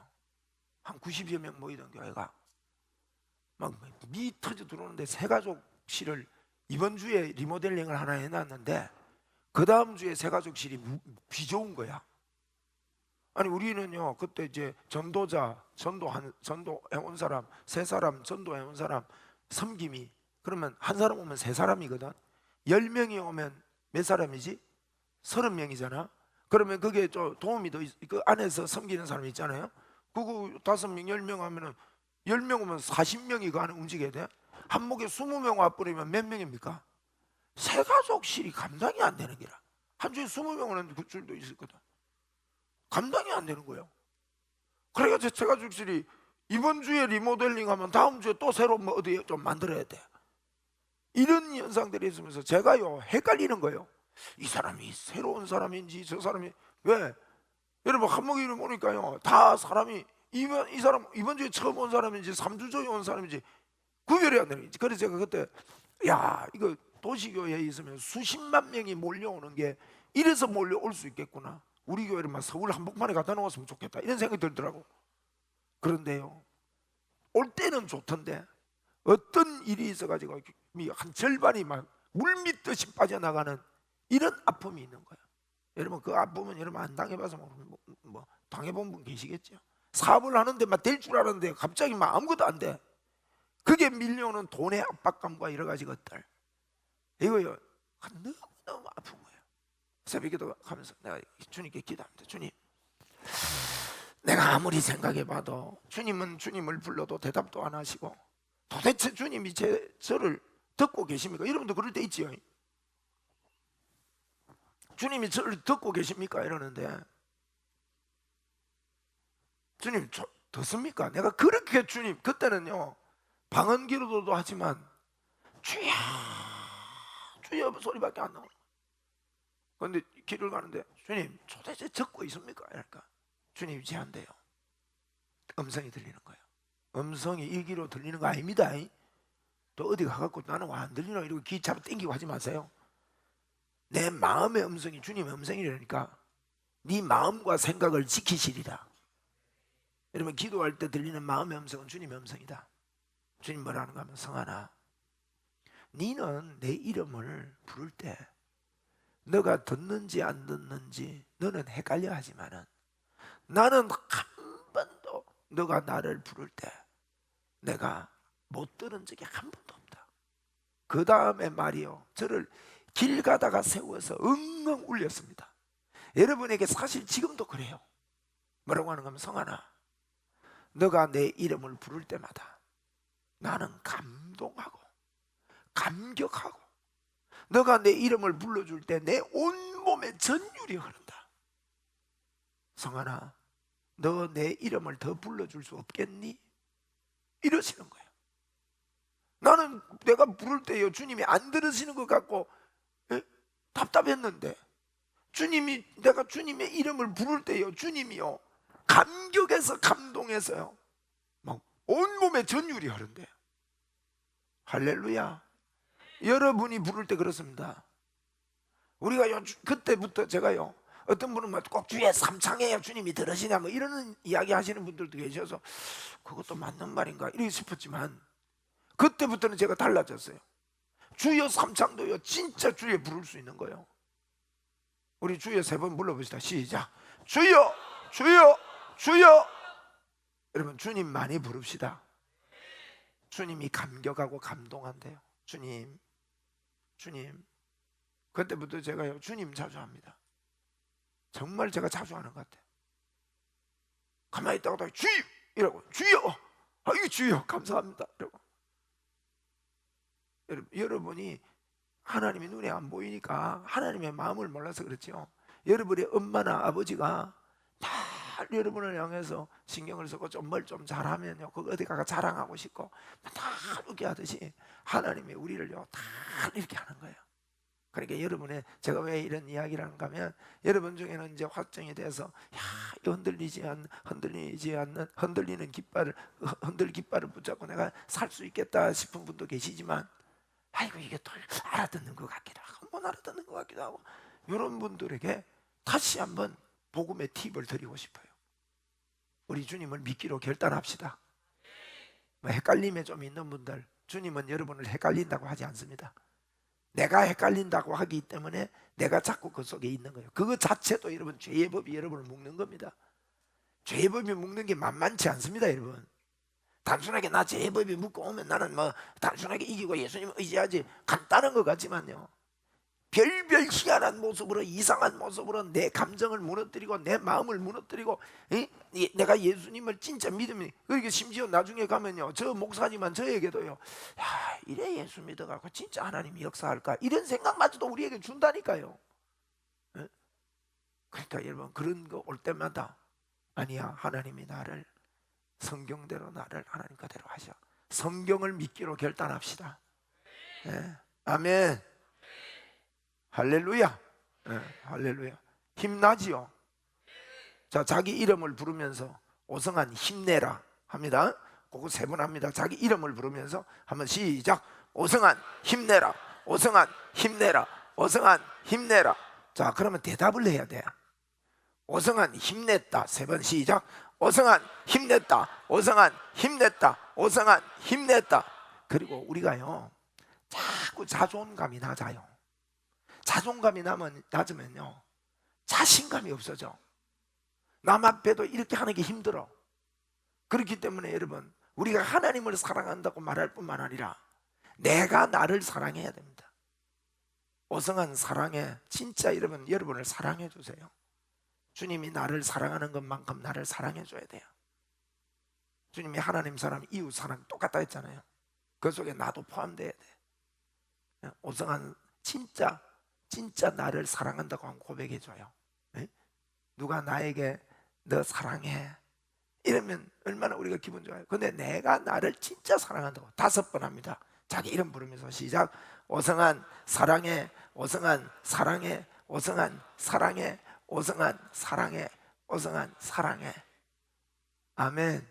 [SPEAKER 1] 한 90여 명 모이던 교회가 막 미터져 들어오는데 새가족실을 이번 주에 리모델링을 하나 해놨는데 그 다음 주에 새가족실이 비좋은 거야. 아니 우리는요 그때 이제 전도자 전도해온 사람 세 사람 전도해온 사람 섬김이 그러면 한 사람 오면 세 사람이거든. 10명이 오면 몇 사람이지? 30명이잖아. 그러면 그게 좀 도움이 그 안에서 섬기는 사람이 있잖아요. 그거 5명 10명 하면은 10명 오면 40명이 그 안에 움직여야 돼. 한목에 20명 와버리면 몇 명입니까? 새가족실이 감당이 안 되는 기라. 한 주에 20명 오는 그 줄도 있을 거다. 감당이 안 되는 거예요. 그래가지고 새가족실이 이번 주에 리모델링 하면 다음 주에 또 새로 뭐 어디 좀 만들어야 돼. 이런 현상들이 있으면서 제가요 헷갈리는 거예요. 이 사람이 새로운 사람인지 저 사람이 왜? 여러분 한목이를 보니까요 다 사람이 이 사람 이번 주에 처음 온 사람인지 3주 전에 온 사람인지 구별이 안 되는 거지. 그래서 제가 그때 야 이거 도시교회에 있으면 수십만 명이 몰려오는 게 이래서 몰려올 수 있겠구나. 우리 교회를 막 서울 한복판에 갖다 놓았으면 좋겠다 이런 생각이 들더라고. 그런데요 올 때는 좋던데 어떤 일이 있어가지고 한 절반이 막 물밀듯이 빠져나가는 이런 아픔이 있는 거예요. 여러분 그 아픔은 여러분 안 당해봐서 뭐 당해본 분 계시겠죠. 사업을 하는데 막 될 줄 알았는데 갑자기 막 아무것도 안 돼. 그게 밀려오는 돈의 압박감과 여러 가지 것들 이거요 너무 아픈 거예요. 새벽기도 하면서 내가 주님께 기도합니다. 주님 내가 아무리 생각해봐도 주님은 주님을 불러도 대답도 안 하시고 도대체 주님이 저를 듣고 계십니까? 여러분도 그럴 때 있지요. 주님이 저를 듣고 계십니까? 이러는데 주님 듣습니까? 내가 그렇게 주님 그때는요 방언 기도도 하지만 주여 주여 소리밖에 안 나오는 거예요. 그런데 길을 가는데 주님 도대체 적고 있습니까? 이럴까? 주님이 제한돼요. 음성이 들리는 거예요. 음성이 일기로 들리는 거 아닙니다. 또 어디 가갖고 나는 왜 안 들리나 이러고 귀 잡아 당기고 하지 마세요. 내 마음의 음성이 주님의 음성이라니까. 네 마음과 생각을 지키시리라. 여러분 기도할 때 들리는 마음의 음성은 주님의 음성이다. 주님 뭐라는가 하면 성하나 너는 내 이름을 부를 때 너가 듣는지 안 듣는지 너는 헷갈려 하지만은 나는 한 번도 너가 나를 부를 때 내가 못 들은 적이 한 번도 없다. 그 다음에 말이요 저를 길 가다가 세워서 엉엉 울렸습니다. 여러분에게 사실 지금도 그래요. 뭐라고 하는 거면 성하나 너가 내 이름을 부를 때마다 나는 감동하고 감격하고 너가 내 이름을 불러줄 때 내 온몸에 전율이 흐른다. 성하나 너 내 이름을 더 불러줄 수 없겠니? 이러시는 거예요. 나는 내가 부를 때요 주님이 안 들으시는 것 같고 답답했는데 주님이 내가 주님의 이름을 부를 때요 주님이요 감격해서 감동해서요 막 온몸에 전율이 흐른대요. 할렐루야. 여러분이 부를 때 그렇습니다. 우리가요 그때부터 제가요 어떤 분은 꼭 주의 삼창해야 주님이 들으시냐 뭐 이런 이야기 하시는 분들도 계셔서 그것도 맞는 말인가 이렇게 싶었지만 그때부터는 제가 달라졌어요. 주여 삼창도요 진짜 주여 부를 수 있는 거예요. 우리 주여 3번 불러봅시다. 시작. 주여 주여 주여. 여러분 주님 많이 부릅시다. 주님이 감격하고 감동한대요. 주님 주님. 그때부터 제가요 주님 자주 합니다. 정말 제가 자주 하는 것 같아요. 가만히 있다가 주여 이러고 주여 아이고 주여 감사합니다 이러고. 여러분이 하나님의 눈에 안 보이니까 하나님의 마음을 몰라서 그렇죠. 여러분의 엄마나 아버지가 다 여러분을 향해서 신경을 쓰고 좀 뭘 좀 잘하면요 그 어디 가가 자랑하고 싶고 다 이렇게 하듯이 하나님이 우리를요 다 이렇게 하는 거예요. 그러니까 여러분의 제가 왜 이런 이야기를 하는가 하면 여러분 중에는 이제 확정이 돼서 흔들리는 깃발을 붙잡고 내가 살 수 있겠다 싶은 분도 계시지만 아이고 이게 또 알아듣는 것 같기도 하고 못 알아듣는 것 같기도 하고 이런 분들에게 다시 한번 복음의 팁을 드리고 싶어요. 우리 주님을 믿기로 결단합시다. 헷갈림에 좀 있는 분들 주님은 여러분을 헷갈린다고 하지 않습니다. 내가 헷갈린다고 하기 때문에 내가 자꾸 그 속에 있는 거예요. 그거 자체도 여러분 죄의 법이 여러분을 묶는 겁니다. 죄의 법이 묶는 게 만만치 않습니다. 여러분 단순하게 나 죄의 법이 묶고 오면 나는 뭐 단순하게 이기고 예수님 의지하지 간단한 것 같지만요 별별 희한한 모습으로 이상한 모습으로 내 감정을 무너뜨리고 내 마음을 무너뜨리고 내가 예수님을 진짜 믿으면 그러니까 심지어 나중에 가면요 저 목사님만 저에게도요 야 이래 예수 믿어갖고 진짜 하나님이 역사할까 이런 생각마저도 우리에게 준다니까요. 그러니까 여러분 그런 거 올 때마다 아니야 하나님이 나를 성경대로 나를 하나님 그대로 하셔. 성경을 믿기로 결단합시다. 아멘. 할렐루야. 할렐루야. 힘나지요. 자, 자기 이름을 부르면서 오성한 힘내라 합니다. 그거 3번 합니다. 자기 이름을 부르면서 한번 시작. 오성한 힘내라. 오성한 힘내라. 오성한 힘내라. 자, 그러면 대답을 해야 돼. 오성한 힘냈다. 3번 시작. 오성한 힘냈다. 오성한 힘냈다. 오성한 힘냈다. 그리고 우리가요 자꾸 자존감이 낮아요. 자존감이 낮으면요 자신감이 없어져. 남 앞에도 이렇게 하는 게 힘들어. 그렇기 때문에 여러분 우리가 하나님을 사랑한다고 말할 뿐만 아니라 내가 나를 사랑해야 됩니다. 오성한 사랑에 진짜 여러분을 사랑해 주세요. 주님이 나를 사랑하는 것만큼 나를 사랑해 줘야 돼요. 주님이 하나님 사랑, 이웃 사랑 똑같다 했잖아요. 그 속에 나도 포함돼야 돼. 오성한 진짜 나를 사랑한다고 하면 고백해 줘요. 누가 나에게 너 사랑해 이러면 얼마나 우리가 기분 좋아요. 근데 내가 나를 진짜 사랑한다고 5번 합니다. 자기 이름 부르면서 시작. 오성한 사랑해. 오성한 사랑해. 오성한 사랑해, 오성한 사랑해, 오성한 사랑해. 아멘.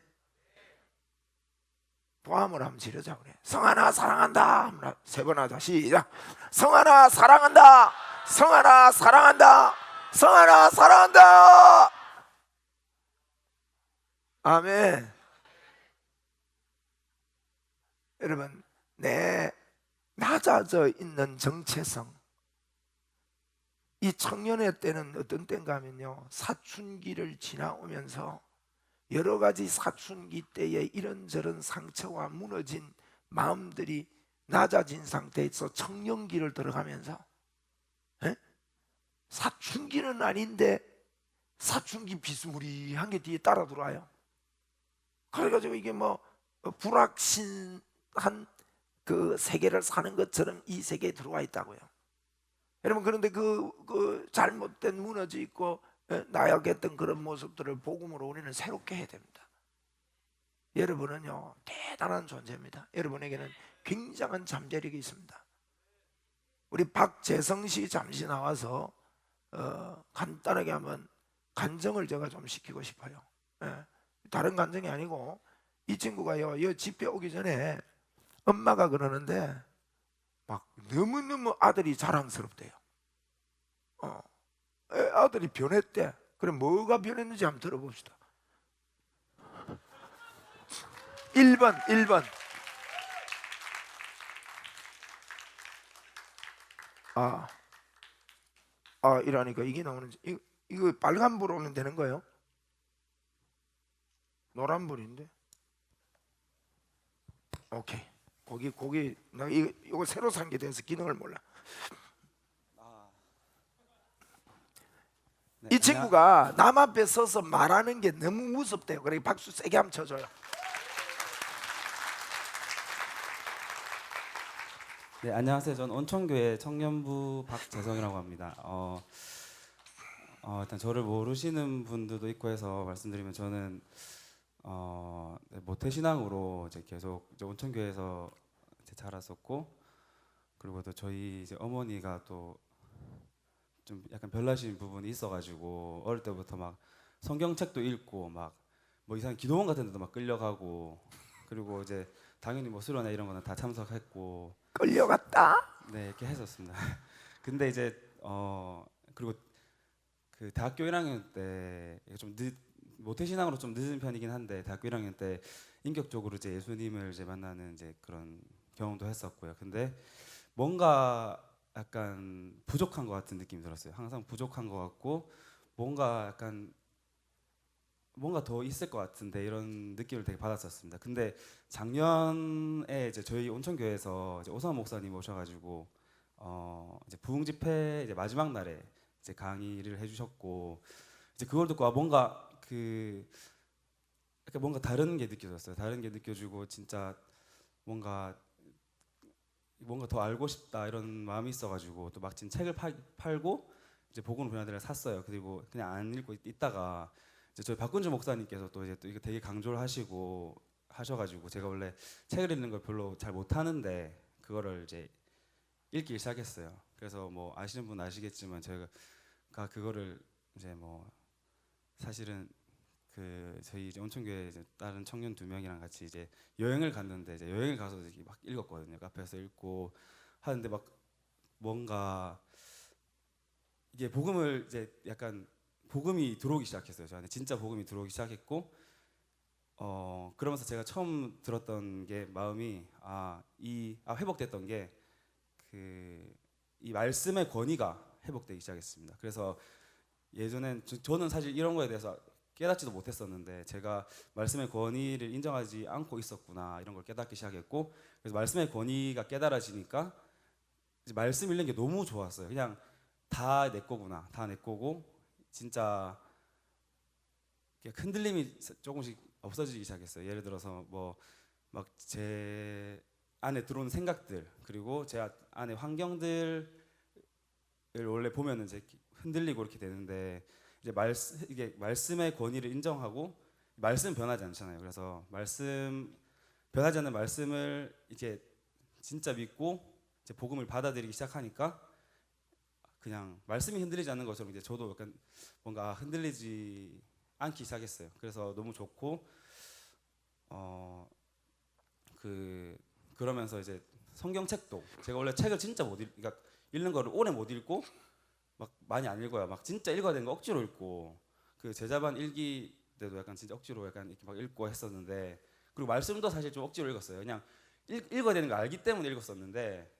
[SPEAKER 1] 보함을 한번 지르자 그래. 성하나 사랑한다. 세 번 하자. 시작. 성하나 사랑한다. 성하나 사랑한다. 성하나 사랑한다. 아멘. 여러분, 내 낮아져 있는 정체성, 이 청년의 때는 어떤 때인가 하면요, 사춘기를 지나오면서 여러 가지 사춘기 때의 이런저런 상처와 무너진 마음들이 낮아진 상태에서 청년기를 들어가면서, 에? 사춘기는 아닌데 사춘기 비스무리한 게 뒤에 따라 들어와요. 그래가지고 이게 뭐 불확신한 그 세계를 사는 것처럼 이 세계에 들어와 있다고요. 여러분, 그런데 그 잘못된 무너져 있고 나약했던 그런 모습들을 복음으로 우리는 새롭게 해야 됩니다. 여러분은요, 대단한 존재입니다. 여러분에게는 굉장한 잠재력이 있습니다. 우리 박재성 씨 잠시 나와서 간단하게 한번 간증을 제가 좀 시키고 싶어요. 다른 간증이 아니고, 이 친구가요, 이 집회 오기 전에 엄마가 그러는데 막 너무너무 아들이 자랑스럽대요. 아들이 변했대. 그럼 뭐가 변했는지 한번 들어봅시다. 1번. 이러니까 이게 나오는지. 이거 빨간불 오면 되는 거예요? 노란불인데. 오케이. 거기 나 이거 새로 산 게 돼서 기능을 몰라.
[SPEAKER 2] 네,
[SPEAKER 1] 이 친구가 남 앞에 서서 말하는 게 너무 무섭대요. 그래 박수 세게 한번 쳐줘요.
[SPEAKER 2] 네, 안녕하세요. 저는 온천교회 청년부 박재성이라고 합니다. 일단 저를 모르시는 분들도 있고 해서 말씀드리면, 저는 모태신앙으로 이제 계속 이제 온천교회에서 이제 자랐었고, 그리고 또 저희 이제 어머니가 또 좀 약간 별나신 부분이 있어가지고 어릴 때부터 막 성경책도 읽고 막 뭐 이상한 기도원 같은 데도 막 끌려가고, 그리고 이제 당연히 뭐 수련회 이런 거는 다 참석했고,
[SPEAKER 1] 끌려갔다.
[SPEAKER 2] 네, 이렇게 했었습니다. 근데 이제 그리고 그 대학교 1학년 때 좀 모태신앙으로 좀 늦은 편이긴 한데, 대학교 1학년 때 인격적으로 이제 예수님을 이제 만나는 이제 그런 경험도 했었고요. 근데 뭔가 약간 부족한 것 같은 느낌이 들었어요. 항상 부족한 것 같고, 뭔가 더 있을 것 같은데, 이런 느낌을 되게 받았었습니다. 근데 작년에 이제 저희 온천교회에서 이제 오상원 목사님 오셔가지고 이제 부흥 집회 이제 마지막 날에 이제 강의를 해주셨고, 이제 그걸 듣고 뭔가 다른 게 느껴졌어요. 다른 게 느껴지고, 진짜 뭔가 더 알고 싶다 이런 마음이 있어가지고, 또 마침 책을 팔고 이제 복음을 변화들을 샀어요. 그리고 그냥 안 읽고 있다가 이제 저희 박군주 목사님께서 또 이제 또 이거 되게 강조를 하셔가지고, 제가 원래 책을 읽는 걸 별로 잘 못하는데 그거를 이제 읽기 시작했어요. 그래서 뭐 아시는 분 아시겠지만, 제가 그거를 이제 뭐 사실은 그 저희 이제 온천교회 이제 다른 청년 2명이랑 같이 이제 여행을 갔는데, 이제 여행을 가서 이렇게 막 읽었거든요. 카페에서 읽고 하는데, 막 뭔가 이게 복음을 이제 약간 복음이 들어오기 시작했어요. 저한테 진짜 복음이 들어오기 시작했고, 그러면서 제가 처음 들었던 게 마음이 회복됐던 게, 이 말씀의 권위가 회복되기 시작했습니다. 그래서 예전엔 저는 사실 이런 거에 대해서 깨닫지도 못했었는데, 제가 말씀의 권위를 인정하지 않고 있었구나, 이런 걸 깨닫기 시작했고, 그래서 말씀의 권위가 깨달아지니까 이제 말씀 읽는 게 너무 좋았어요. 그냥 다 내 거구나, 다 내 거고, 진짜 흔들림이 조금씩 없어지기 시작했어요. 예를 들어서 뭐 막 제 안에 들어오는 생각들, 그리고 제 안에 환경들을 원래 보면은 이제 흔들리고 이렇게 되는데, 이제 이게 말씀의 권위를 인정하고, 말씀 변하지 않잖아요. 그래서 변하지 않는 말씀을 이제 진짜 믿고 이제 복음을 받아들이기 시작하니까, 그냥 말씀이 흔들리지 않는 것처럼 이제 저도 약간 뭔가 흔들리지 않기 시작했어요. 그래서 너무 좋고 그러면서 이제 성경책도 제가 원래 책을 진짜 그러니까 읽는 거를 오래 못 읽고 막 많이 안 읽어요. 막 진짜 읽어야 되는 거 억지로 읽고 그 제자반 일기 때도 약간 진짜 억지로 약간 이렇게 막 읽고 했었는데 그리고 말씀도 사실 좀 억지로 읽었어요. 그냥 읽어야 되는 거 알기 때문에 읽었었는데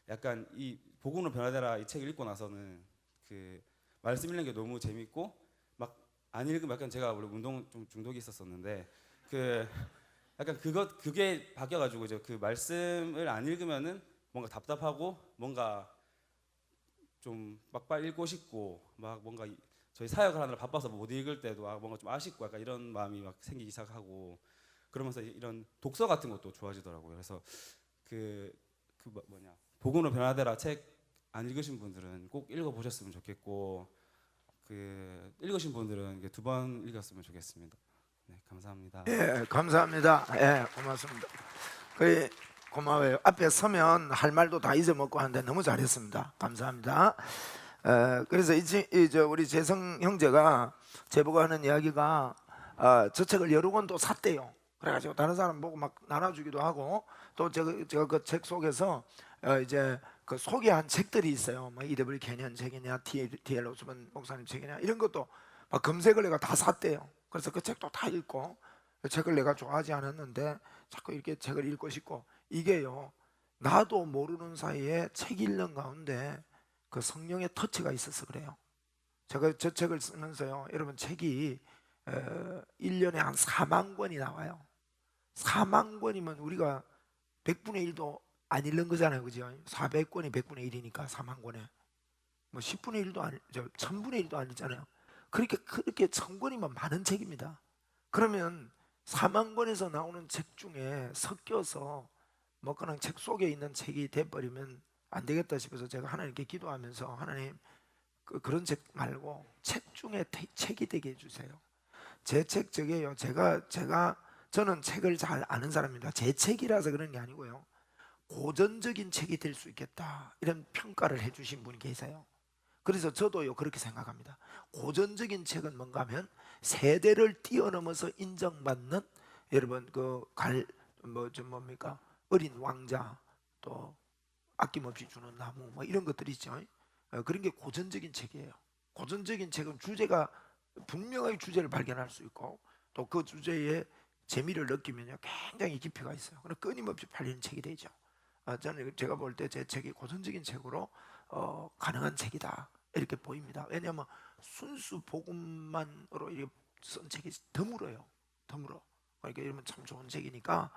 [SPEAKER 2] 약간 이 복음으로 변화되라 이 책을 읽고 나서는 그 말씀 읽는 게 너무 재밌고 막 안 읽으면 약간 제가 원래 운동 좀 중독이 있었었는데 그 약간 그게 바뀌어가지고 이제 그 말씀을 안 읽으면은 뭔가 답답하고 뭔가 좀 막 빨리 읽고 싶고 막 뭔가 저희 사역을 하느라 바빠서 못 읽을 때도 뭔가 좀 아쉽고 약간 이런 마음이 막 생기기 시작하고 그러면서 이런 독서 같은 것도 좋아지더라고요. 그래서 뭐냐 복음으로 변화되라 책 안 읽으신 분들은 꼭 읽어보셨으면 좋겠고 그 읽으신 분들은 2번 읽었으면 좋겠습니다. 네, 감사합니다.
[SPEAKER 1] 예, 감사합니다. 예, 고맙습니다. 그 고마워요. 앞에 서면 할 말도 다 잊어먹고 하는데 너무 잘했습니다. 감사합니다. 그래서 우리 재성 형제가 제보고 하는 이야기가 저 책을 여러 권 또 샀대요. 그래가지고 다른 사람 보고 막 나눠주기도 하고 또 제가 그 책 속에서 이제 그 소개한 책들이 있어요. 뭐 E.W. 캐년 책이냐, D.L. 오스본 목사님 책이냐 이런 것도 막 검색을 내가 다 샀대요. 그래서 그 책도 다 읽고 그 책을 내가 좋아하지 않았는데 자꾸 이렇게 책을 읽고 싶고 이게요 나도 모르는 사이에 책 읽는 가운데 그 성령의 터치가 있어서 그래요. 제가 저 책을 쓰면서요 여러분 책이 1년에 한 4만 권이 나와요. 4만 권이면 우리가 100분의 1도 안 읽는 거잖아요, 그죠? 400권이 100분의 1이니까 4만 권에 뭐 10분의 1도 아니, 1000분의 1도 아니잖아요. 그렇게 1000권이면 많은 책입니다. 그러면 4만 권에서 나오는 책 중에 섞여서 뭐 그냥 책 속에 있는 책이 돼버리면 안 되겠다 싶어서 제가 하나님께 기도하면서 하나님 그런 책 말고 책 중에 책이 되게 해주세요. 제 책 저게요. 저는 책을 잘 아는 사람입니다. 제 책이라서 그런 게 아니고요. 고전적인 책이 될 수 있겠다 이런 평가를 해주신 분이 계세요. 그래서 저도요 그렇게 생각합니다. 고전적인 책은 뭔가 하면 세대를 뛰어넘어서 인정받는 여러분 뭡니까 어린 왕자 또 아낌없이 주는 나무 뭐 이런 것들이 있죠. 그런 게 고전적인 책이에요. 고전적인 책은 주제가 분명하게 주제를 발견할 수 있고 또 그 주제에 재미를 느끼면요 굉장히 깊이가 있어요. 그럼 끊임없이 팔리는 책이 되죠. 저는 제가 볼 때 제 책이 고전적인 책으로 가능한 책이다 이렇게 보입니다. 왜냐하면 순수 복음만으로 이렇게 쓴 책이 드물어요. 드물어. 그러니까 이러면 참 좋은 책이니까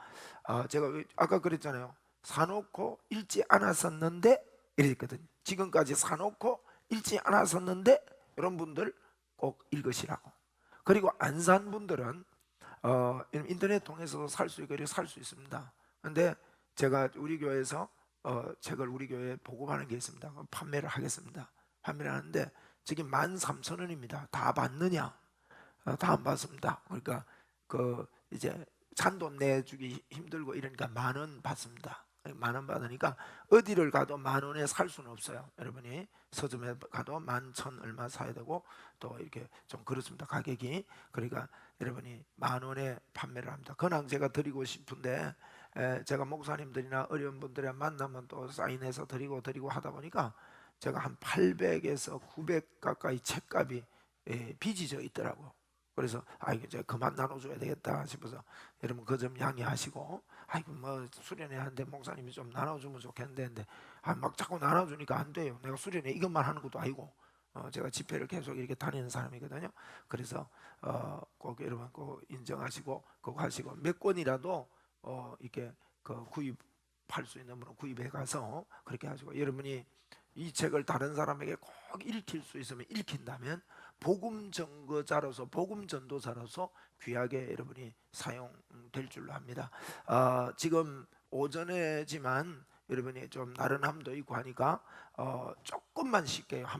[SPEAKER 1] 제가 아까 그랬잖아요. 사놓고 읽지 않았었는데 이랬거든요. 지금까지 사놓고 읽지 않았었는데 이런 분들 꼭 읽으시라고. 그리고 안 산 분들은 인터넷 통해서도 살 수 있고 이렇게 살 수 있습니다. 근데 제가 우리 교회에서 책을 우리 교회에 보급하는 게 있습니다. 판매를 하겠습니다. 판매를 하는데 지금 13,000원입니다. 다 받느냐? 다 안 받습니다. 그러니까 이제 잔돈 내주기 힘들고 이러니까 10,000원 받습니다. 10,000원 받으니까 어디를 가도 10,000원에 살 수는 없어요. 여러분이 서점에 가도 11,000 얼마 사야 되고 또 이렇게 좀 그렇습니다. 가격이. 그러니까 여러분이 10,000원에 판매를 합니다. 그냥 제가 드리고 싶은데 제가 목사님들이나 어려운 분들에 만나면 또 사인해서 드리고 하다 보니까 제가 한 800에서 900 가까이 책값이 빚이 있더라고요. 그래서 이제 그만 나눠줘야 되겠다 싶어서 여러분 그 점 양해하시고 뭐 수련회 하는데 목사님이 좀 나눠주면 좋겠는데 막 자꾸 나눠주니까 안 돼요. 내가 수련회 이것만 하는 것도 아니고 제가 집회를 계속 이렇게 다니는 사람이거든요. 그래서 꼭 여러분 꼭 인정하시고 그거 하시고 몇 권이라도 이렇게 구입할 수 있는 분은 구입해 가서 그렇게 하시고 여러분이 이 책을 다른 사람에게 꼭 읽힐 수 있으면 읽힌다면 복음 전거자로서 복음 전도자로서 귀하게 여러분이 사용될 줄로 합니다. 지금 오전에지만 여러분이 좀 나른함도 있고 하니까 조금만 쉴게요. 한